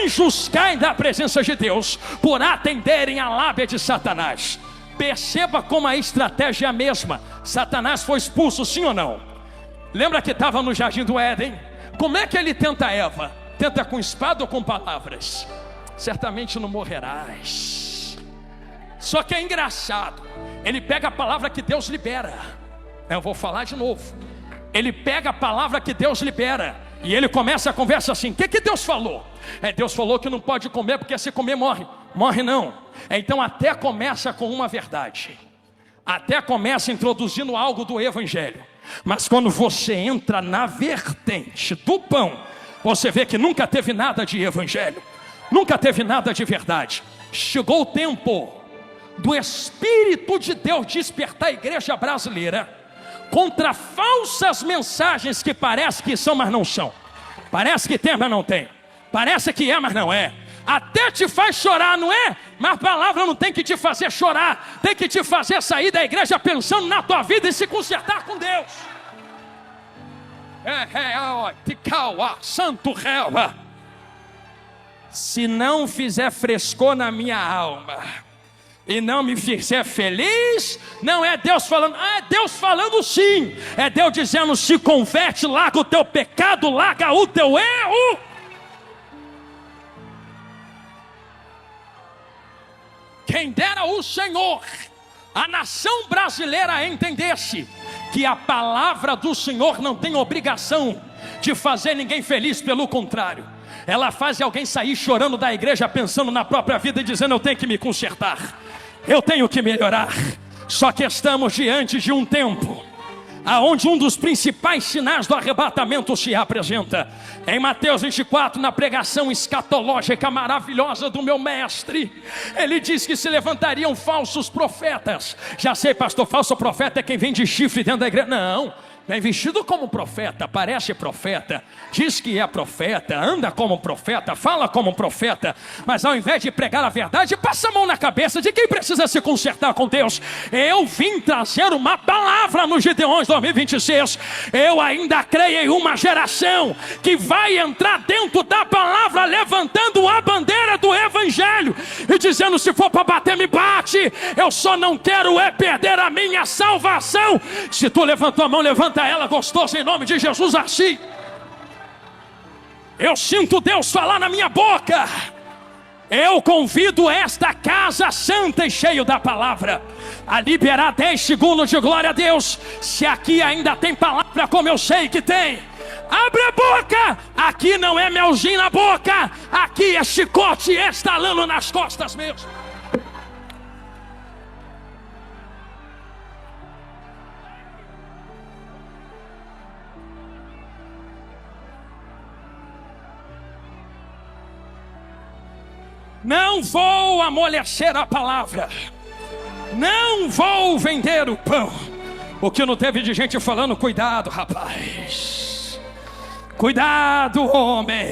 anjos caem da presença de Deus por atenderem a lábia de Satanás. Perceba como a estratégia é a mesma. Satanás foi expulso, sim ou não? Lembra que estava no jardim do Éden? Como é que ele tenta Eva? Tenta com espada ou com palavras? Certamente não morrerás. Só que é engraçado, ele pega a palavra que Deus libera. Eu vou falar de novo. Ele pega a palavra que Deus libera e ele começa a conversa assim: o que Deus falou? Deus falou que não pode comer porque se comer morre. Morre não. Então até começa com uma verdade, até começa introduzindo algo do evangelho. Mas quando você entra na vertente do pão, você vê que nunca teve nada de evangelho, nunca teve nada de verdade. Chegou o tempo do Espírito de Deus despertar a igreja brasileira contra falsas mensagens que parece que são, mas não são. Parece que tem, mas não tem. Parece que é, mas não é. Até te faz chorar, não é? Mas a palavra não tem que te fazer chorar, tem que te fazer sair da igreja pensando na tua vida e se consertar com Deus. Santo réu. Se não fizer frescor na minha alma, e não me fizer feliz, não é Deus falando, é Deus falando sim, é Deus dizendo: se converte, larga o teu pecado, larga o teu erro. Quem dera o Senhor, a nação brasileira entendesse que a palavra do Senhor não tem obrigação de fazer ninguém feliz, pelo contrário, ela faz alguém sair chorando da igreja, pensando na própria vida e dizendo: eu tenho que me consertar, eu tenho que melhorar. Só que estamos diante de um tempo aonde um dos principais sinais do arrebatamento se apresenta. Em Mateus 24, na pregação escatológica maravilhosa do meu mestre, ele diz que se levantariam falsos profetas. Já sei, pastor, falso profeta é quem vem de chifre dentro da igreja. Não, vem vestido como profeta, parece profeta, diz que é profeta, anda como profeta, fala como profeta, mas ao invés de pregar a verdade, passa a mão na cabeça de quem precisa se consertar com Deus. Eu vim trazer uma palavra no Gideões 2026. Eu ainda creio em uma geração que vai entrar dentro da palavra, levantando a bandeira do evangelho e dizendo: se for para bater, me bate, eu só não quero é perder a minha salvação. Se tu levantou a mão, levanta ela gostosa em nome de Jesus assim. Eu sinto Deus falar na minha boca. Eu convido esta casa santa e cheia da palavra a liberar 10 segundos de glória a Deus. Se aqui ainda tem palavra, como eu sei que tem, abre a boca. Aqui não é melzinho na boca, aqui é chicote estalando nas costas mesmo. Não vou amolecer a palavra, não vou vender o pão. O que não teve de gente falando: cuidado, rapaz, cuidado, homem.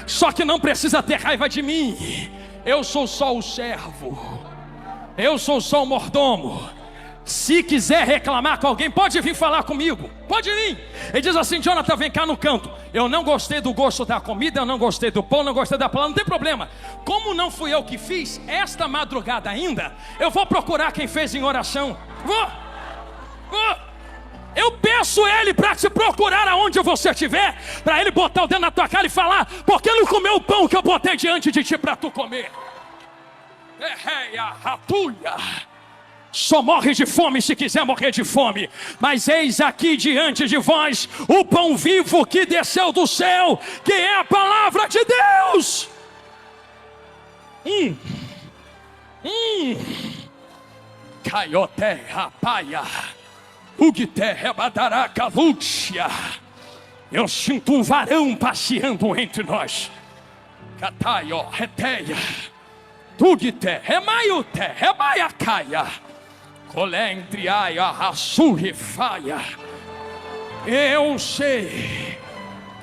Só que não precisa ter raiva de mim. Eu sou só o servo, eu sou só o mordomo. Se quiser reclamar com alguém, pode vir falar comigo, pode vir. Ele diz assim: Jonathan, vem cá no canto. Eu não gostei do gosto da comida, eu não gostei do pão, não gostei da palavra, não tem problema. Como não fui eu que fiz, esta madrugada ainda, eu vou procurar quem fez em oração. Vou. Eu peço ele para te procurar aonde você estiver, para ele botar o dedo na tua cara e falar: por que não comeu o pão que eu botei diante de ti para tu comer? Ratuia. Só morre de fome se quiser morrer de fome. Mas eis aqui diante de vós o pão vivo que desceu do céu, que é a palavra de Deus. Caiote rapaia, ugite rebadaraca lúcia. Eu sinto um varão passeando entre nós. Cataio reteia, ugite remaiute rebaiacaia.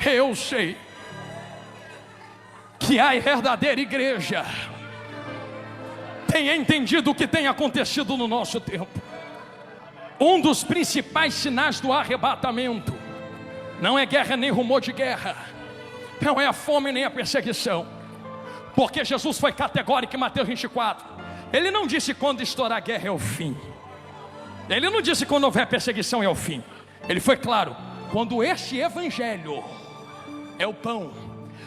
Eu sei que a verdadeira igreja tem entendido o que tem acontecido no nosso tempo. Um dos principais sinais do arrebatamento não é guerra nem rumor de guerra, não é a fome nem a perseguição, porque Jesus foi categórico em Mateus 24. Ele não disse quando estourar a guerra é o fim. Ele não disse quando houver perseguição é o fim. Ele foi claro: quando este evangelho é o pão.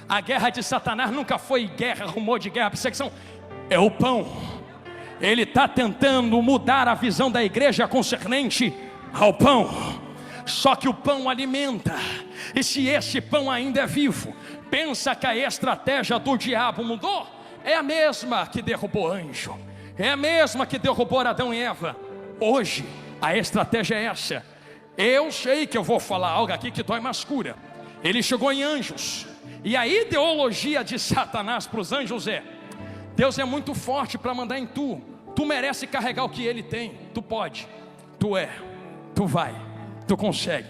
A guerra de Satanás nunca foi guerra, rumor de guerra, perseguição. É o pão. Ele está tentando mudar a visão da igreja concernente ao pão. Só que o pão alimenta. E se esse pão ainda é vivo, pensa que a estratégia do diabo mudou? É a mesma que derrubou anjo, é a mesma que derrubou Adão e Eva. Hoje a estratégia é essa. Eu sei que eu vou falar algo aqui que dói mais cura. Ele chegou em anjos, e a ideologia de Satanás para os anjos é: Deus é muito forte para mandar em tu. Tu merece carregar o que ele tem. Tu pode, tu vai, tu consegue,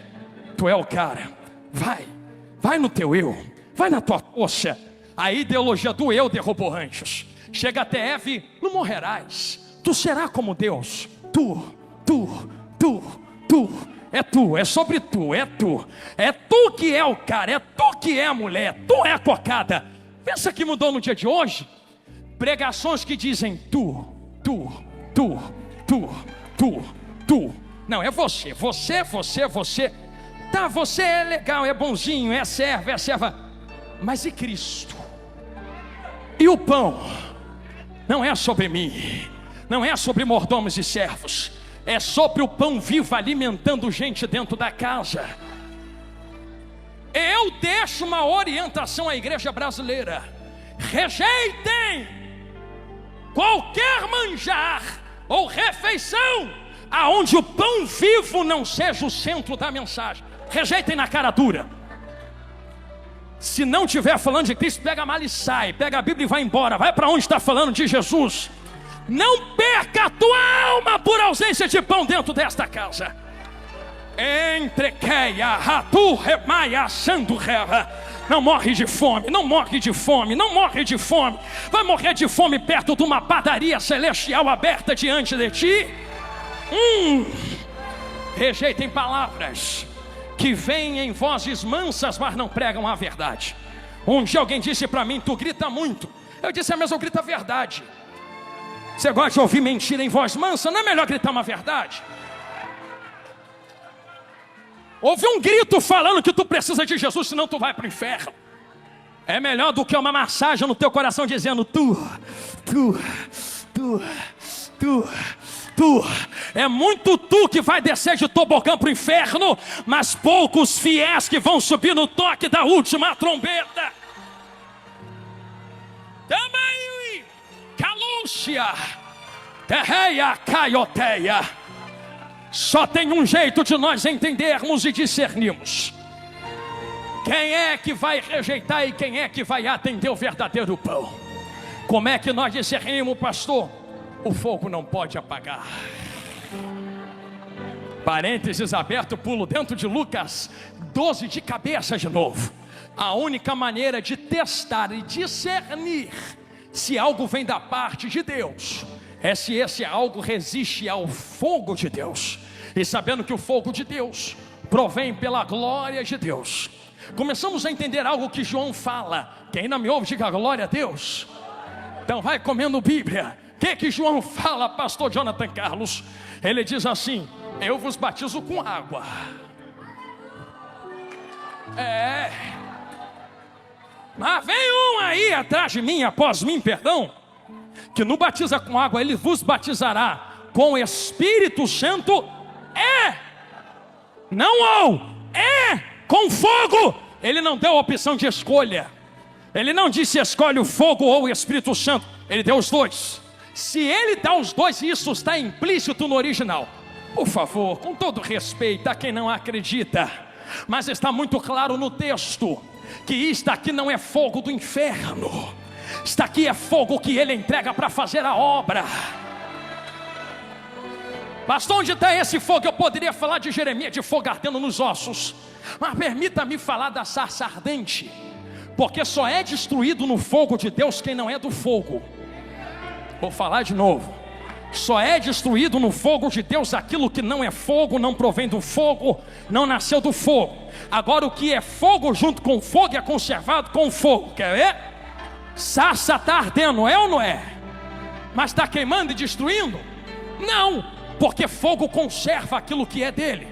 tu é o cara. Vai no teu eu, vai na tua força. A ideologia do eu derrubou anjos. Chega até Eve: não morrerás, tu serás como Deus. É sobre tu, é tu que é o cara, é tu que é a mulher, tu é a cocada. Pensa que mudou no dia de hoje? Pregações que dizem tu tu. Não, é você. Tá, você é legal, é bonzinho, é serva. Mas e Cristo? E o pão? Não é sobre mim, não é sobre mordomos e servos, é sobre o pão vivo alimentando gente dentro da casa. Eu deixo uma orientação à igreja brasileira: rejeitem qualquer manjar ou refeição aonde o pão vivo não seja o centro da mensagem. Rejeitem na cara dura. Se não estiver falando de Cristo, pega a mala e sai, pega a Bíblia e vai embora, vai para onde está falando de Jesus. Não perca a tua alma por ausência de pão dentro desta casa. Entrequeia, ratu, remaia, sandu, reva. Não morre de fome, não morre de fome, não morre de fome. Vai morrer de fome perto de uma padaria celestial aberta diante de ti. Rejeitem palavras que vêm em vozes mansas, mas não pregam a verdade. Um dia alguém disse para mim: tu grita muito. Eu disse: mas eu grito a verdade. Você gosta de ouvir mentira em voz mansa? Não é melhor gritar uma verdade? Ouve um grito falando que tu precisa de Jesus, senão tu vai para o inferno. É melhor do que uma massagem no teu coração dizendo: tu. É muito tu que vai descer de tobogã para o inferno, mas poucos fiéis que vão subir no toque da última trombeta. Também calúcia, terreia, caioteia. Só tem um jeito de nós entendermos e discernirmos quem é que vai rejeitar e quem é que vai atender o verdadeiro pão. Como é que nós discernimos, pastor? O fogo não pode apagar. Parênteses aberto, pulo dentro de Lucas 12 de cabeça de novo. A única maneira de testar e discernir se algo vem da parte de Deus é se esse algo resiste ao fogo de Deus. E sabendo que o fogo de Deus provém pela glória de Deus, começamos a entender algo que João fala. Quem ainda me ouve, diga glória a Deus. Então vai comendo Bíblia. O que João fala, pastor Jonathan Carlos? Ele diz assim: eu vos batizo com água. Mas vem um aí atrás de mim, após mim, perdão, que não batiza com água, ele vos batizará com o Espírito Santo. Com fogo. Ele não deu a opção de escolha. Ele não disse escolhe o fogo ou o Espírito Santo. Ele deu os dois. Se ele dá os dois, isso está implícito no original. Por favor, com todo respeito a quem não acredita, mas está muito claro no texto que isto aqui não é fogo do inferno. Isto aqui é fogo que ele entrega para fazer a obra. Pastor, onde está esse fogo? Eu poderia falar de Jeremias, de fogo ardendo nos ossos, mas permita-me falar da sarça ardente, porque só é destruído no fogo de Deus quem não é do fogo. Vou falar de novo. Só é destruído no fogo de Deus aquilo que não é fogo, não provém do fogo, não nasceu do fogo. Agora o que é fogo junto com fogo é conservado com fogo. Quer ver? Sarça está ardendo, é ou não é? Mas está queimando e destruindo? Não, porque fogo conserva aquilo que é dele.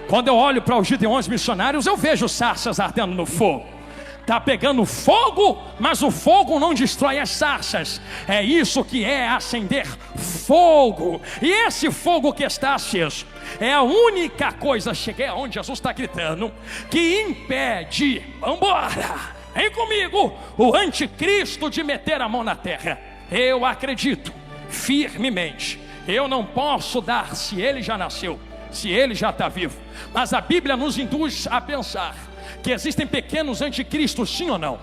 Quando eu olho para os gideões missionários, eu vejo sarças ardendo no fogo. Está pegando fogo, mas o fogo não destrói as sarças. É isso que é acender fogo. E esse fogo que está aceso é a única coisa, cheguei aonde Jesus está gritando, que impede, vambora, vem comigo, o anticristo de meter a mão na terra. Eu acredito firmemente. Eu não posso dar se ele já nasceu, se ele já está vivo. Mas a Bíblia nos induz a pensar que existem pequenos anticristos, sim ou não?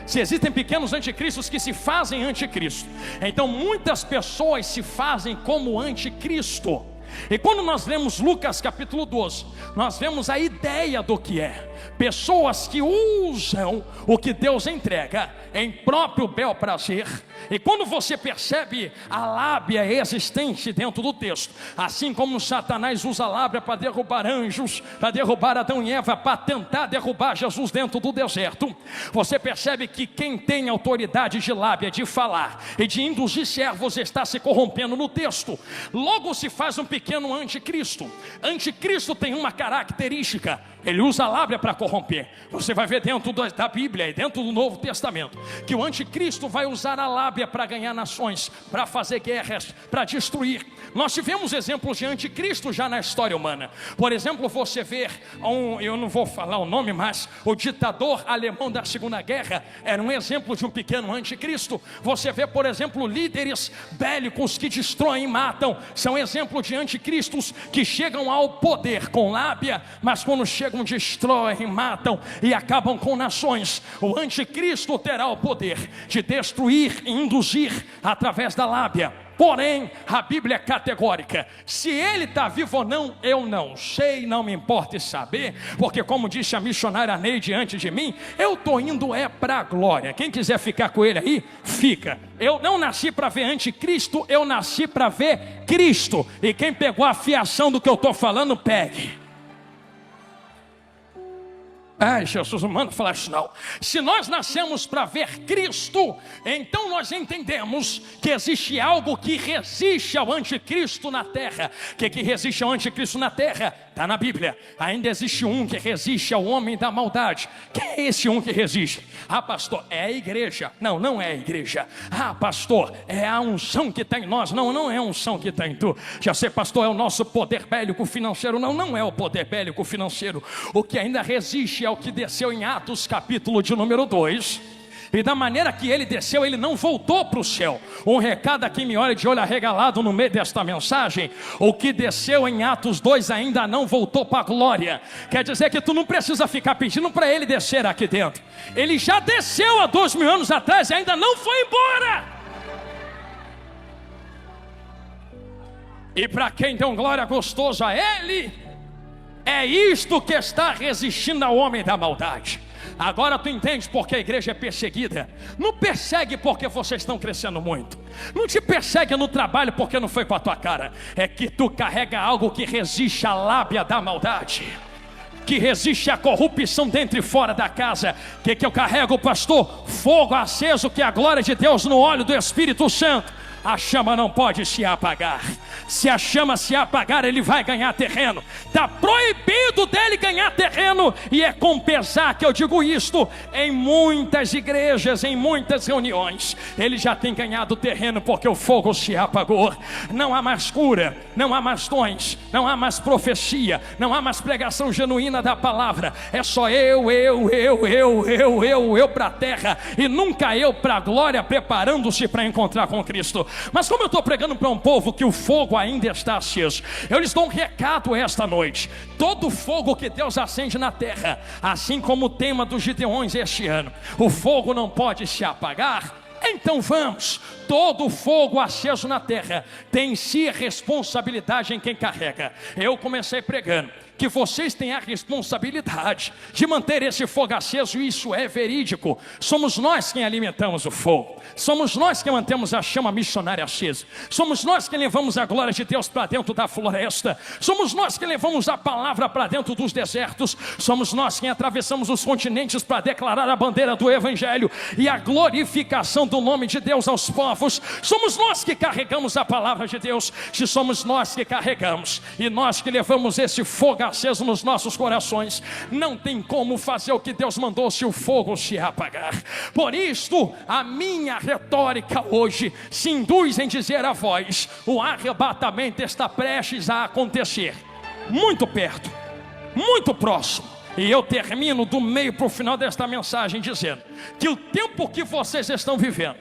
Se existem pequenos anticristos que se fazem anticristo, então muitas pessoas se fazem como anticristo. E quando nós lemos Lucas capítulo 12, nós vemos a ideia do que é. Pessoas que usam o que Deus entrega em próprio bel prazer, E quando você percebe a lábia existente dentro do texto, assim como Satanás usa a lábia para derrubar anjos, para derrubar Adão e Eva, para tentar derrubar Jesus dentro do deserto, você percebe que quem tem autoridade de lábia, de falar e de induzir servos, está se corrompendo no texto. Logo se faz um pequeno anticristo. Anticristo tem uma característica: ele usa a lábia para corromper. Você vai ver dentro da Bíblia e dentro do Novo Testamento que o anticristo vai usar a lábia para ganhar nações, para fazer guerras, para destruir. Nós tivemos exemplos de anticristo já na história humana. Por exemplo, você vê eu não vou falar o nome, mas o ditador alemão da Segunda Guerra era um exemplo de um pequeno anticristo. Você vê, por exemplo, líderes bélicos que destroem e matam, são exemplos de anticristos que chegam ao poder com lábia, mas quando chegam destroem, matam e acabam com nações. O anticristo terá o poder de destruir e induzir através da lábia. Porém, a Bíblia é categórica: se ele está vivo ou não, eu não sei, não me importa saber, porque como disse a missionária Neide antes de mim, eu estou indo para a glória. Quem quiser ficar com ele aí, fica. Eu não nasci para ver anticristo, eu nasci para ver Cristo. E quem pegou a fiação do que eu estou falando, pegue. Ai, Jesus, não manda falar isso não. Se nós nascemos para ver Cristo, então nós entendemos que existe algo que resiste ao anticristo na terra. O que resiste ao anticristo na terra? Está na Bíblia. Ainda existe um que resiste ao homem da maldade. Quem é esse um que resiste? Ah, pastor, é a igreja. Não, não é a igreja. Ah, pastor, é a unção que está em nós. Não, não é a unção que está em tu. Já sei, pastor, é o nosso poder bélico financeiro. Não, não é o poder bélico financeiro. O que ainda resiste é o que desceu em Atos capítulo de número 2. E da maneira que ele desceu, ele não voltou para o céu. Um recado aqui me olha de olho arregalado no meio desta mensagem: o que desceu em Atos 2 ainda não voltou para a glória. Quer dizer que tu não precisa ficar pedindo para ele descer aqui dentro. Ele já desceu há 2000 anos atrás e ainda não foi embora. E para quem deu glória gostosa a ele, é isto que está resistindo ao homem da maldade. Agora tu entende porque a igreja é perseguida. Não persegue porque vocês estão crescendo muito. Não te persegue no trabalho porque não foi com a tua cara. É que tu carrega algo que resiste à lábia da maldade, que resiste à corrupção dentro e fora da casa. Que eu carrego, pastor? Fogo aceso, que é a glória de Deus no óleo do Espírito Santo. A chama não pode se apagar. Se a chama se apagar, ele vai ganhar terreno. Está proibido dele ganhar terreno. E é com pesar que eu digo isto. Em muitas igrejas, em muitas reuniões, ele já tem ganhado terreno porque o fogo se apagou. Não há mais cura, não há mais dons, não há mais profecia, não há mais pregação genuína da palavra. É só eu para a terra, e nunca eu para a glória, preparando-se para encontrar com Cristo. Mas como eu estou pregando para um povo que o fogo ainda está aceso, eu lhes dou um recado esta noite: todo fogo que Deus acende na terra, assim como o tema dos Gideões este ano, o fogo não pode se apagar. Então vamos, todo fogo aceso na terra tem em si a responsabilidade em quem carrega. Eu comecei pregando que vocês têm a responsabilidade de manter esse fogo aceso, e isso é verídico. Somos nós quem alimentamos o fogo, somos nós que mantemos a chama missionária acesa, somos nós que levamos a glória de Deus para dentro da floresta, somos nós que levamos a palavra para dentro dos desertos, somos nós quem atravessamos os continentes para declarar a bandeira do Evangelho e a glorificação do nome de Deus aos povos. Somos nós que carregamos a palavra de Deus. Se somos nós que carregamos e nós que levamos esse fogo aceso nos nossos corações, não tem como fazer o que Deus mandou se o fogo se apagar. Por isto, a minha retórica hoje se induz em dizer a vós: o arrebatamento está prestes a acontecer, muito perto, muito próximo. E eu termino do meio para o final desta mensagem dizendo que o tempo que vocês estão vivendo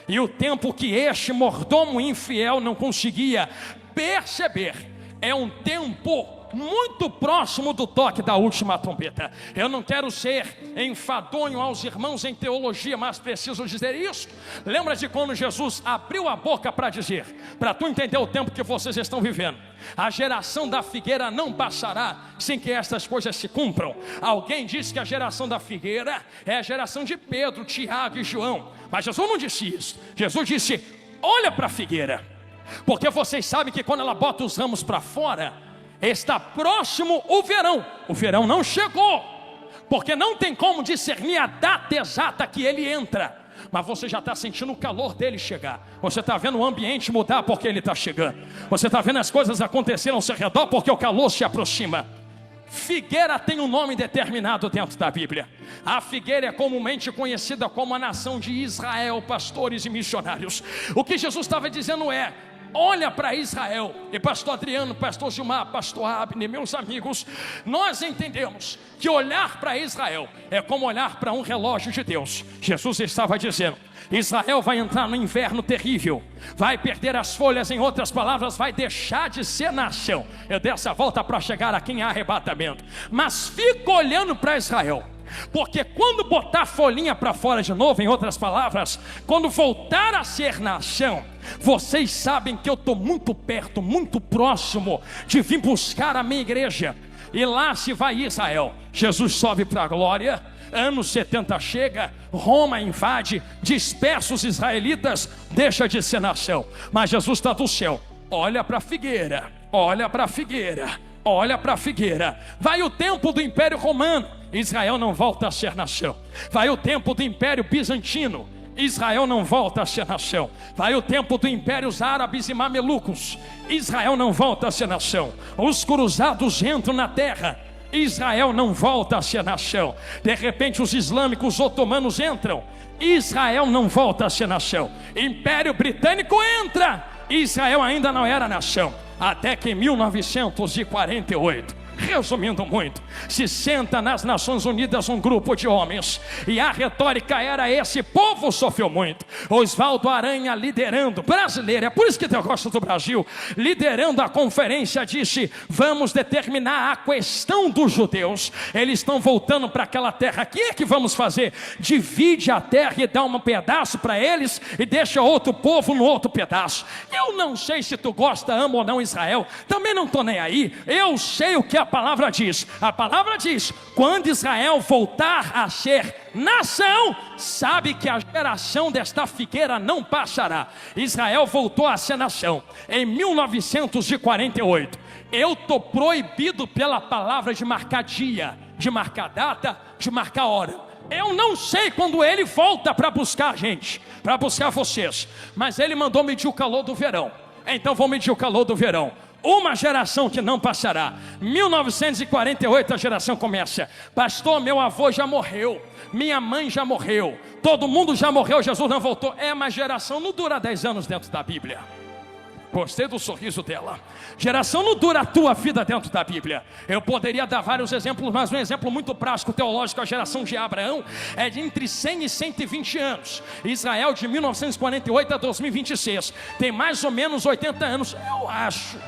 e o tempo que este mordomo infiel não conseguia perceber é um tempo muito próximo do toque da última trombeta. Eu não quero ser enfadonho aos irmãos em teologia, mas preciso dizer isso. Lembra de quando Jesus abriu a boca para dizer, para tu entender o tempo que vocês estão vivendo: a geração da figueira não passará sem que estas coisas se cumpram. Alguém disse que a geração da figueira é a geração de Pedro, Tiago e João, mas Jesus não disse isso. Jesus disse: olha para a figueira, porque vocês sabem que quando ela bota os ramos para fora, está próximo o verão. O verão não chegou, porque não tem como discernir a data exata que ele entra, mas você já está sentindo o calor dele chegar. Você está vendo o ambiente mudar porque ele está chegando. Você está vendo as coisas acontecerem ao seu redor porque o calor se aproxima. Figueira tem um nome determinado dentro da Bíblia. A figueira é comumente conhecida como a nação de Israel, pastores e missionários. O que Jesus estava dizendo é: olha para Israel. E pastor Adriano, pastor Gilmar, pastor Abner, meus amigos, nós entendemos que olhar para Israel é como olhar para um relógio de Deus. Jesus estava dizendo: Israel vai entrar no inverno terrível, vai perder as folhas, em outras palavras, vai deixar de ser nação. Eu dei essa volta para chegar aqui em arrebatamento. Mas fica olhando para Israel, porque quando botar folhinha para fora de novo, em outras palavras, quando voltar a ser nação, vocês sabem que eu estou muito perto, muito próximo de vir buscar a minha igreja. E lá se vai Israel. Jesus sobe para a glória, anos 70 chega, Roma invade, dispersa os israelitas, deixa de ser nação. Mas Jesus está do céu, olha para a figueira, olha para a figueira, olha para a figueira. Vai o tempo do Império Romano, Israel não volta a ser nação. Vai o tempo do Império Bizantino, Israel não volta a ser nação. Vai o tempo do Impérios Árabes e Mamelucos, Israel não volta a ser nação. Os cruzados entram na terra, Israel não volta a ser nação. De repente os islâmicos otomanos entram, Israel não volta a ser nação. Império Britânico entra, Israel ainda não era nação. Até que em 1948, resumindo muito, se senta nas Nações Unidas um grupo de homens, e a retórica era: esse povo sofreu muito. Oswaldo Aranha liderando, brasileiro, é por isso que eu gosto do Brasil, liderando a conferência, disse: vamos determinar a questão dos judeus. Eles estão voltando para aquela terra. O que é que vamos fazer? Divide a terra e dá um pedaço para eles e deixa outro povo no outro pedaço. Eu não sei se tu gosta, ama ou não Israel, também não estou nem aí. Eu sei o que a palavra diz. A palavra diz: quando Israel voltar a ser nação, sabe que a geração desta figueira não passará. Israel voltou a ser nação em 1948. Eu estou proibido pela palavra de marcar dia, de marcar data, de marcar hora. Eu não sei quando ele volta para buscar a gente, para buscar vocês, mas ele mandou medir o calor do verão. Então vou medir o calor do verão. Uma geração que não passará. 1948 a geração começa. Pastor, meu avô já morreu, minha mãe já morreu, todo mundo já morreu, Jesus não voltou. É, mas geração não dura 10 anos dentro da Bíblia. Gostei do sorriso dela. Geração não dura a tua vida dentro da Bíblia. Eu poderia dar vários exemplos, mas um exemplo muito prático, teológico: a geração de Abraão é de entre 100 e 120 anos. Israel de 1948 a 2026 tem mais ou menos 80 anos. Eu acho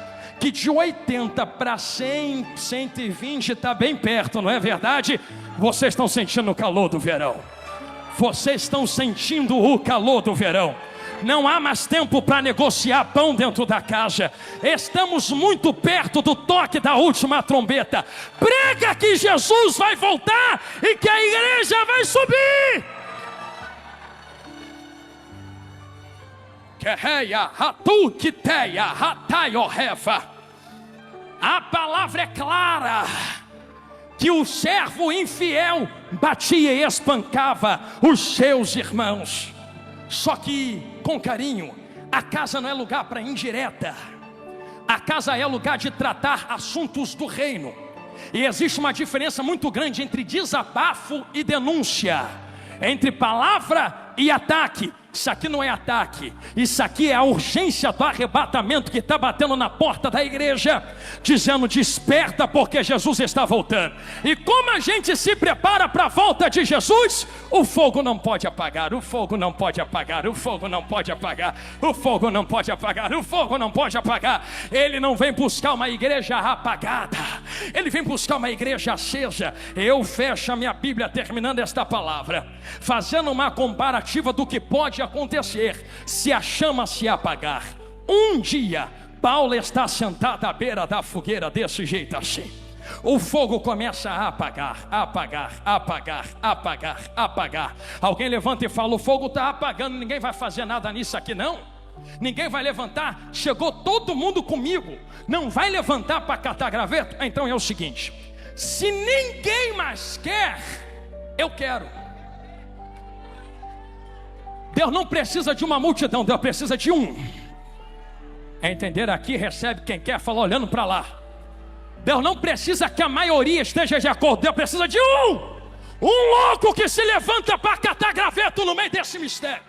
que de 80 para 100, 120 está bem perto, não é verdade? Vocês estão sentindo o calor do verão. Vocês estão sentindo o calor do verão. Não há mais tempo para negociar pão dentro da casa. Estamos muito perto do toque da última trombeta. Prega que Jesus vai voltar e que a igreja vai subir. A palavra é clara, que o servo infiel batia e espancava os seus irmãos. Só que, com carinho, a casa não é lugar para indireta. A casa é lugar de tratar assuntos do reino. E existe uma diferença muito grande entre desabafo e denúncia, entre palavra e ataque. Isso aqui não é ataque, isso aqui é a urgência do arrebatamento que está batendo na porta da igreja, dizendo: desperta, porque Jesus está voltando. E como a gente se prepara para a volta de Jesus? O fogo não pode apagar, o fogo não pode apagar, o fogo não pode apagar, o fogo não pode apagar, o fogo não pode apagar. Ele não vem buscar uma igreja apagada, ele vem buscar uma igreja acesa. Eu fecho a minha Bíblia terminando esta palavra, fazendo uma comparativa do que pode acontecer se a chama se apagar. Um dia Paulo está sentado à beira da fogueira desse jeito assim. O fogo começa a apagar, apagar, apagar, apagar, apagar. Alguém levanta e fala: o fogo está apagando, ninguém vai fazer nada nisso aqui não. Ninguém vai levantar, chegou todo mundo comigo. Não vai levantar para catar graveto? Então é o seguinte: se ninguém mais quer, eu quero. Deus não precisa de uma multidão, Deus precisa de um. É entender aqui, recebe quem quer, fala olhando para lá. Deus não precisa que a maioria esteja de acordo, Deus precisa de um louco que se levanta para catar graveto no meio desse mistério.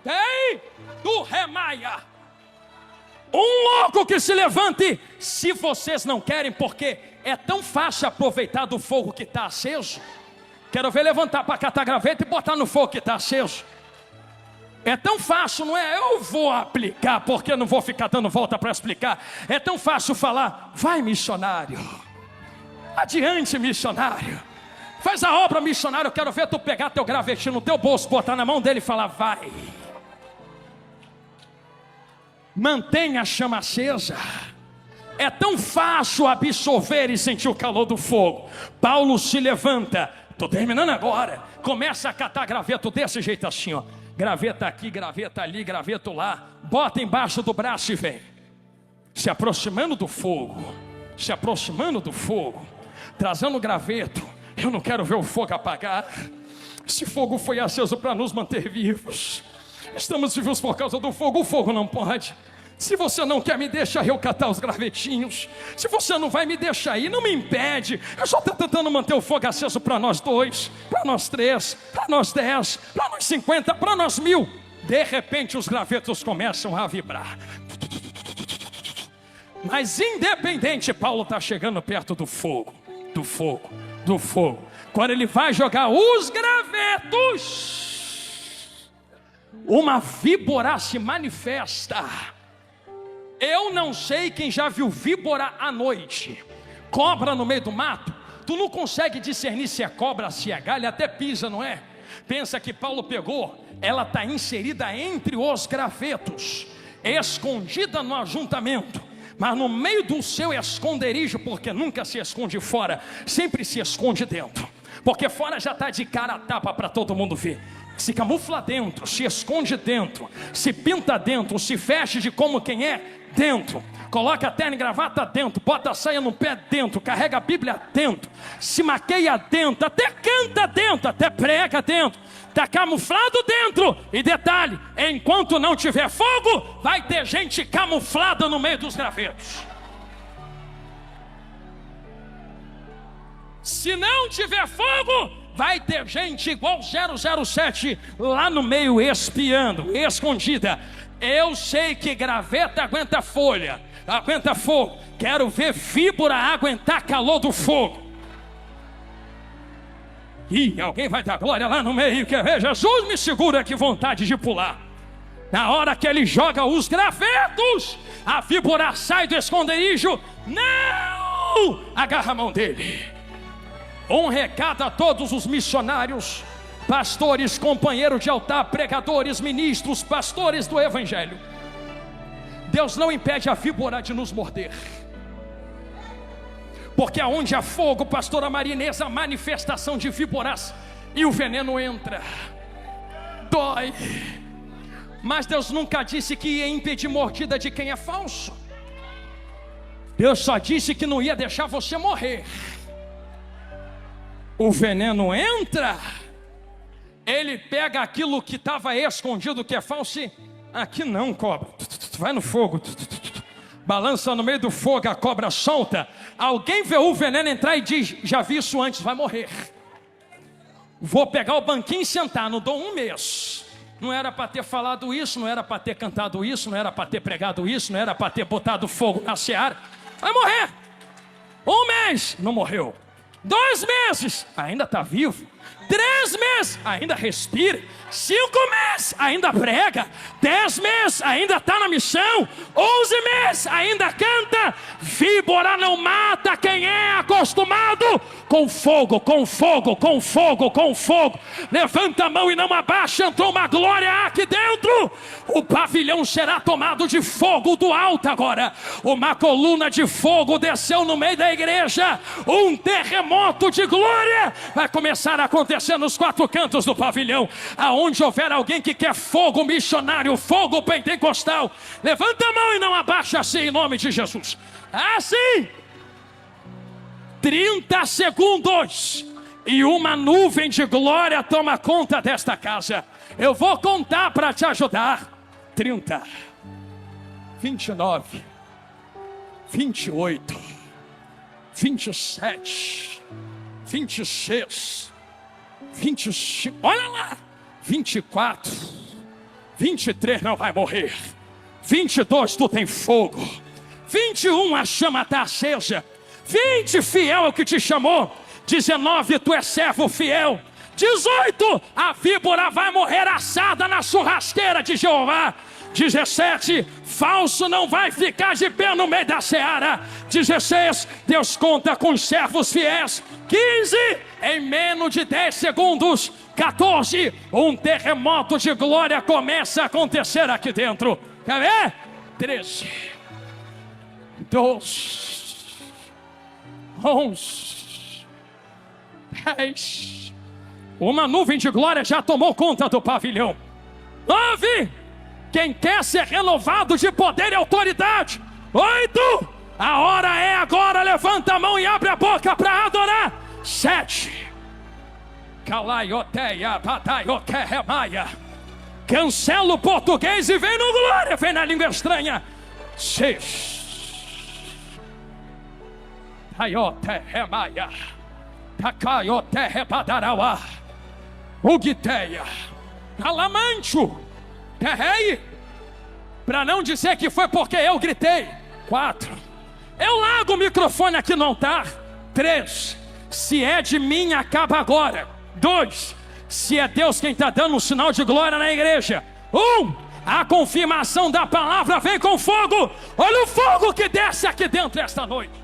Tem do Remaia, um louco que se levante. Se vocês não querem, porque é tão fácil aproveitar do fogo que está aceso. Quero ver levantar para catar graveto e botar no fogo que está aceso. É tão fácil, não é? Eu vou aplicar, porque eu não vou ficar dando volta para explicar. É tão fácil falar: vai missionário, adiante missionário, faz a obra missionário. Eu quero ver tu pegar teu gravetinho no teu bolso, botar na mão dele e falar: vai. Mantenha a chama acesa. É tão fácil absorver e sentir o calor do fogo. Paulo se levanta, estou terminando agora, começa a catar graveto desse jeito assim, ó. Graveta aqui, graveta ali, graveto lá. Bota embaixo do braço e vem. Se aproximando do fogo, se aproximando do fogo, trazendo o graveto. Eu não quero ver o fogo apagar. Esse fogo foi aceso para nos manter vivos. Estamos vivos por causa do fogo. O fogo não pode. Se você não quer me deixar eu catar os gravetinhos, se você não vai me deixar ir, não me impede. Eu só estou tentando manter o fogo aceso para nós 2, para nós 3, para nós 10, para nós 50, para nós 1000. De repente os gravetos começam a vibrar. Mas independente, Paulo está chegando perto do fogo, do fogo, do fogo. Quando ele vai jogar os gravetos, uma víbora se manifesta. Eu não sei quem já viu víbora à noite. Cobra no meio do mato. Tu não consegue discernir se é cobra, se é galha, até pisa, não é? Pensa que Paulo pegou, ela está inserida entre os gravetos, escondida no ajuntamento. Mas no meio do seu esconderijo, porque nunca se esconde fora, sempre se esconde dentro. Porque fora já está de cara a tapa para todo mundo ver. Se camufla dentro, se esconde dentro, se pinta dentro, se fecha de como quem é dentro, coloca a terno e gravata dentro, bota a saia no pé dentro, carrega a Bíblia dentro, se maqueia dentro, até canta dentro, até prega dentro, está camuflado dentro. E detalhe, enquanto não tiver fogo, vai ter gente camuflada no meio dos gravetos. Se não tiver fogo, vai ter gente igual 007 lá no meio espiando, escondida. Eu sei que graveta aguenta folha, aguenta fogo. Quero ver víbora aguentar calor do fogo. Ih, alguém vai dar glória lá no meio. Quer ver? Jesus me segura, que vontade de pular. Na hora que ele joga os gravetos, a víbora sai do esconderijo. Não! Agarra a mão dele. Um recado a todos os missionários, pastores, companheiros de altar, pregadores, ministros, pastores do evangelho. Deus não impede a víbora de nos morder. Porque aonde há fogo, pastora Marinesa, a manifestação de víboras, e o veneno entra. Dói. Mas Deus nunca disse que ia impedir mordida de quem é falso. Deus só disse que não ia deixar você morrer. O veneno entra, ele pega aquilo que estava escondido, que é falso, e aqui não, cobra, vai no fogo, balança no meio do fogo, a cobra solta. Alguém vê o veneno entrar e diz: já vi isso antes, vai morrer. Vou pegar o banquinho e sentar, não dou um mês. Não era para ter falado isso, não era para ter cantado isso, não era para ter pregado isso, não era para ter botado fogo na seara. Vai morrer. 1 mês, não morreu. 2 meses, ainda está vivo. 3 meses, ainda respira. 5 meses, ainda prega. 10 meses, ainda está na missão. 11 meses, ainda canta. Víbora não mata quem é acostumado com fogo, com fogo, com fogo, com fogo. Levanta a mão e não abaixa. Entrou uma glória aqui dentro. O pavilhão será tomado de fogo do alto agora. Uma coluna de fogo desceu no meio da igreja. Um terremoto de glória vai começar a acontecer nos 4 cantos do pavilhão. Aonde houver alguém que quer fogo missionário, fogo pentecostal, levanta a mão e não abaixa assim em nome de Jesus. Assim, 30 segundos e uma nuvem de glória toma conta desta casa. Eu vou contar para te ajudar. 30, 29, 28, 27, 26, 25, olha lá, 24, 23 não vai morrer, 22 tu tem fogo, 21 a chama está acesa, 20 fiel é o que te chamou, 19 tu és servo fiel, 18 a víbora vai morrer assada na churrasqueira de Jeová, 17 falso não vai ficar de pé no meio da seara, 16 Deus conta com os servos fiéis, 15 em menos de 10 segundos, 14 um terremoto de glória começa a acontecer aqui dentro. Quer ver? 13, 12, 11, 10. Uma nuvem de glória já tomou conta do pavilhão. 9. Quem quer ser renovado de poder e autoridade. 8. A hora é agora. Levanta a mão e abre a boca para adorar. 7. Cancela o português e vem no glória. Vem na língua estranha. 6. Ugiteia, Calamancho, Terrei, para não dizer que foi porque eu gritei. 4. Eu largo o microfone aqui no altar. 3. Se é de mim, acaba agora. 2. Se é Deus quem está dando um sinal de glória na igreja. 1. A confirmação da palavra vem com fogo. Olha o fogo que desce aqui dentro esta noite.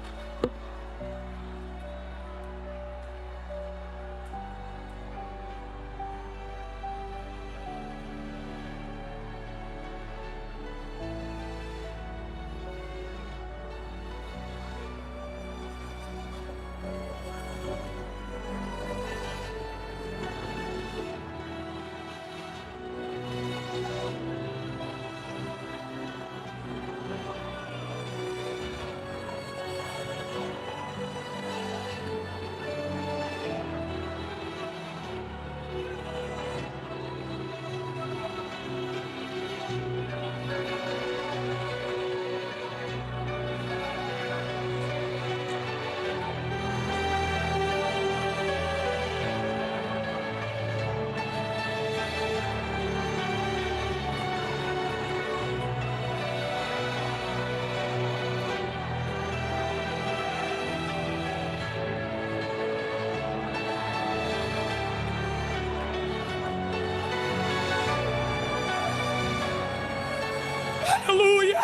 Aleluia!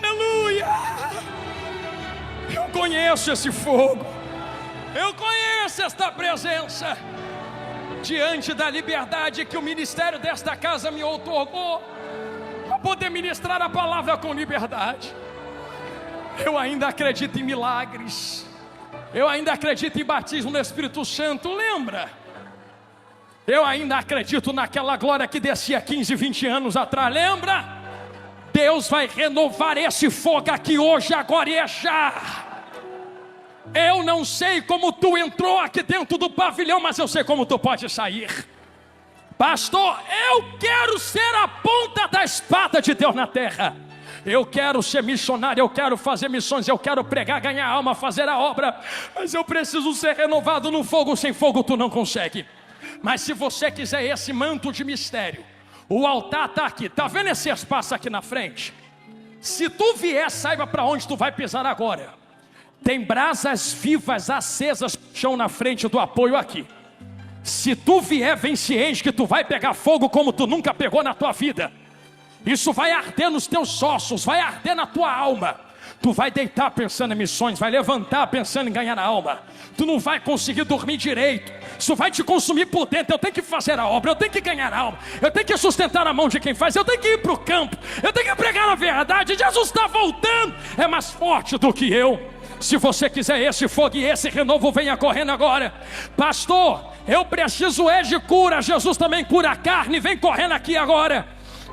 Aleluia! Eu conheço esse fogo. Eu conheço esta presença. Diante da liberdade que o ministério desta casa me outorgou, para poder ministrar a palavra com liberdade. Eu ainda acredito em milagres. Eu ainda acredito em batismo no Espírito Santo. Lembra? Eu ainda acredito naquela glória que descia 15, 20 anos atrás. Lembra? Deus vai renovar esse fogo aqui hoje, agora e já. Eu não sei como tu entrou aqui dentro do pavilhão, mas eu sei como tu pode sair. Pastor, eu quero ser a ponta da espada de Deus na terra. Eu quero ser missionário, eu quero fazer missões, eu quero pregar, ganhar alma, fazer a obra. Mas eu preciso ser renovado no fogo. Sem fogo tu não consegue. Mas se você quiser esse manto de mistério, o altar está aqui. Está vendo esse espaço aqui na frente? Se tu vier, saiba para onde tu vai pisar agora. Tem brasas vivas acesas no chão na frente do apoio aqui. Se tu vier, vem ciente que tu vai pegar fogo como tu nunca pegou na tua vida. Isso vai arder nos teus ossos, vai arder na tua alma. Tu vai deitar pensando em missões, vai levantar pensando em ganhar a alma. Tu não vai conseguir dormir direito. Isso vai te consumir por dentro. Eu tenho que fazer a obra, eu tenho que ganhar a alma, eu tenho que sustentar a mão de quem faz, eu tenho que ir para o campo, eu tenho que pregar a verdade. Jesus está voltando, é mais forte do que eu. Se você quiser esse fogo e esse renovo, venha correndo agora. Pastor, eu preciso de cura. Jesus também cura a carne, vem correndo aqui agora,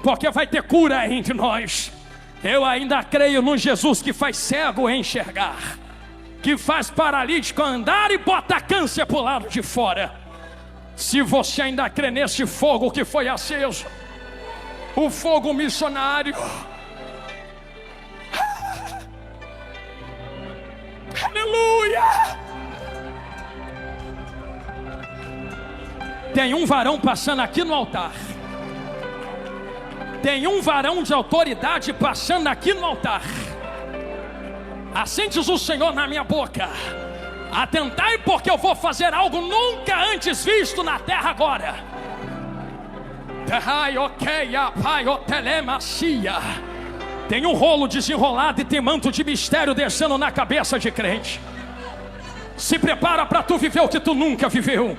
porque vai ter cura entre nós. Eu ainda creio no Jesus que faz cego enxergar, que faz paralítico andar e bota câncer para o lado de fora. Se você ainda crê nesse fogo que foi aceso, o fogo missionário, aleluia! Tem um varão passando aqui no altar. Tem um varão de autoridade passando aqui no altar. Assim diz o Senhor na minha boca: atentai, porque eu vou fazer algo nunca antes visto na terra agora. Tem um rolo desenrolado e tem manto de mistério descendo na cabeça de crente. Se prepara para tu viver o que tu nunca viveu,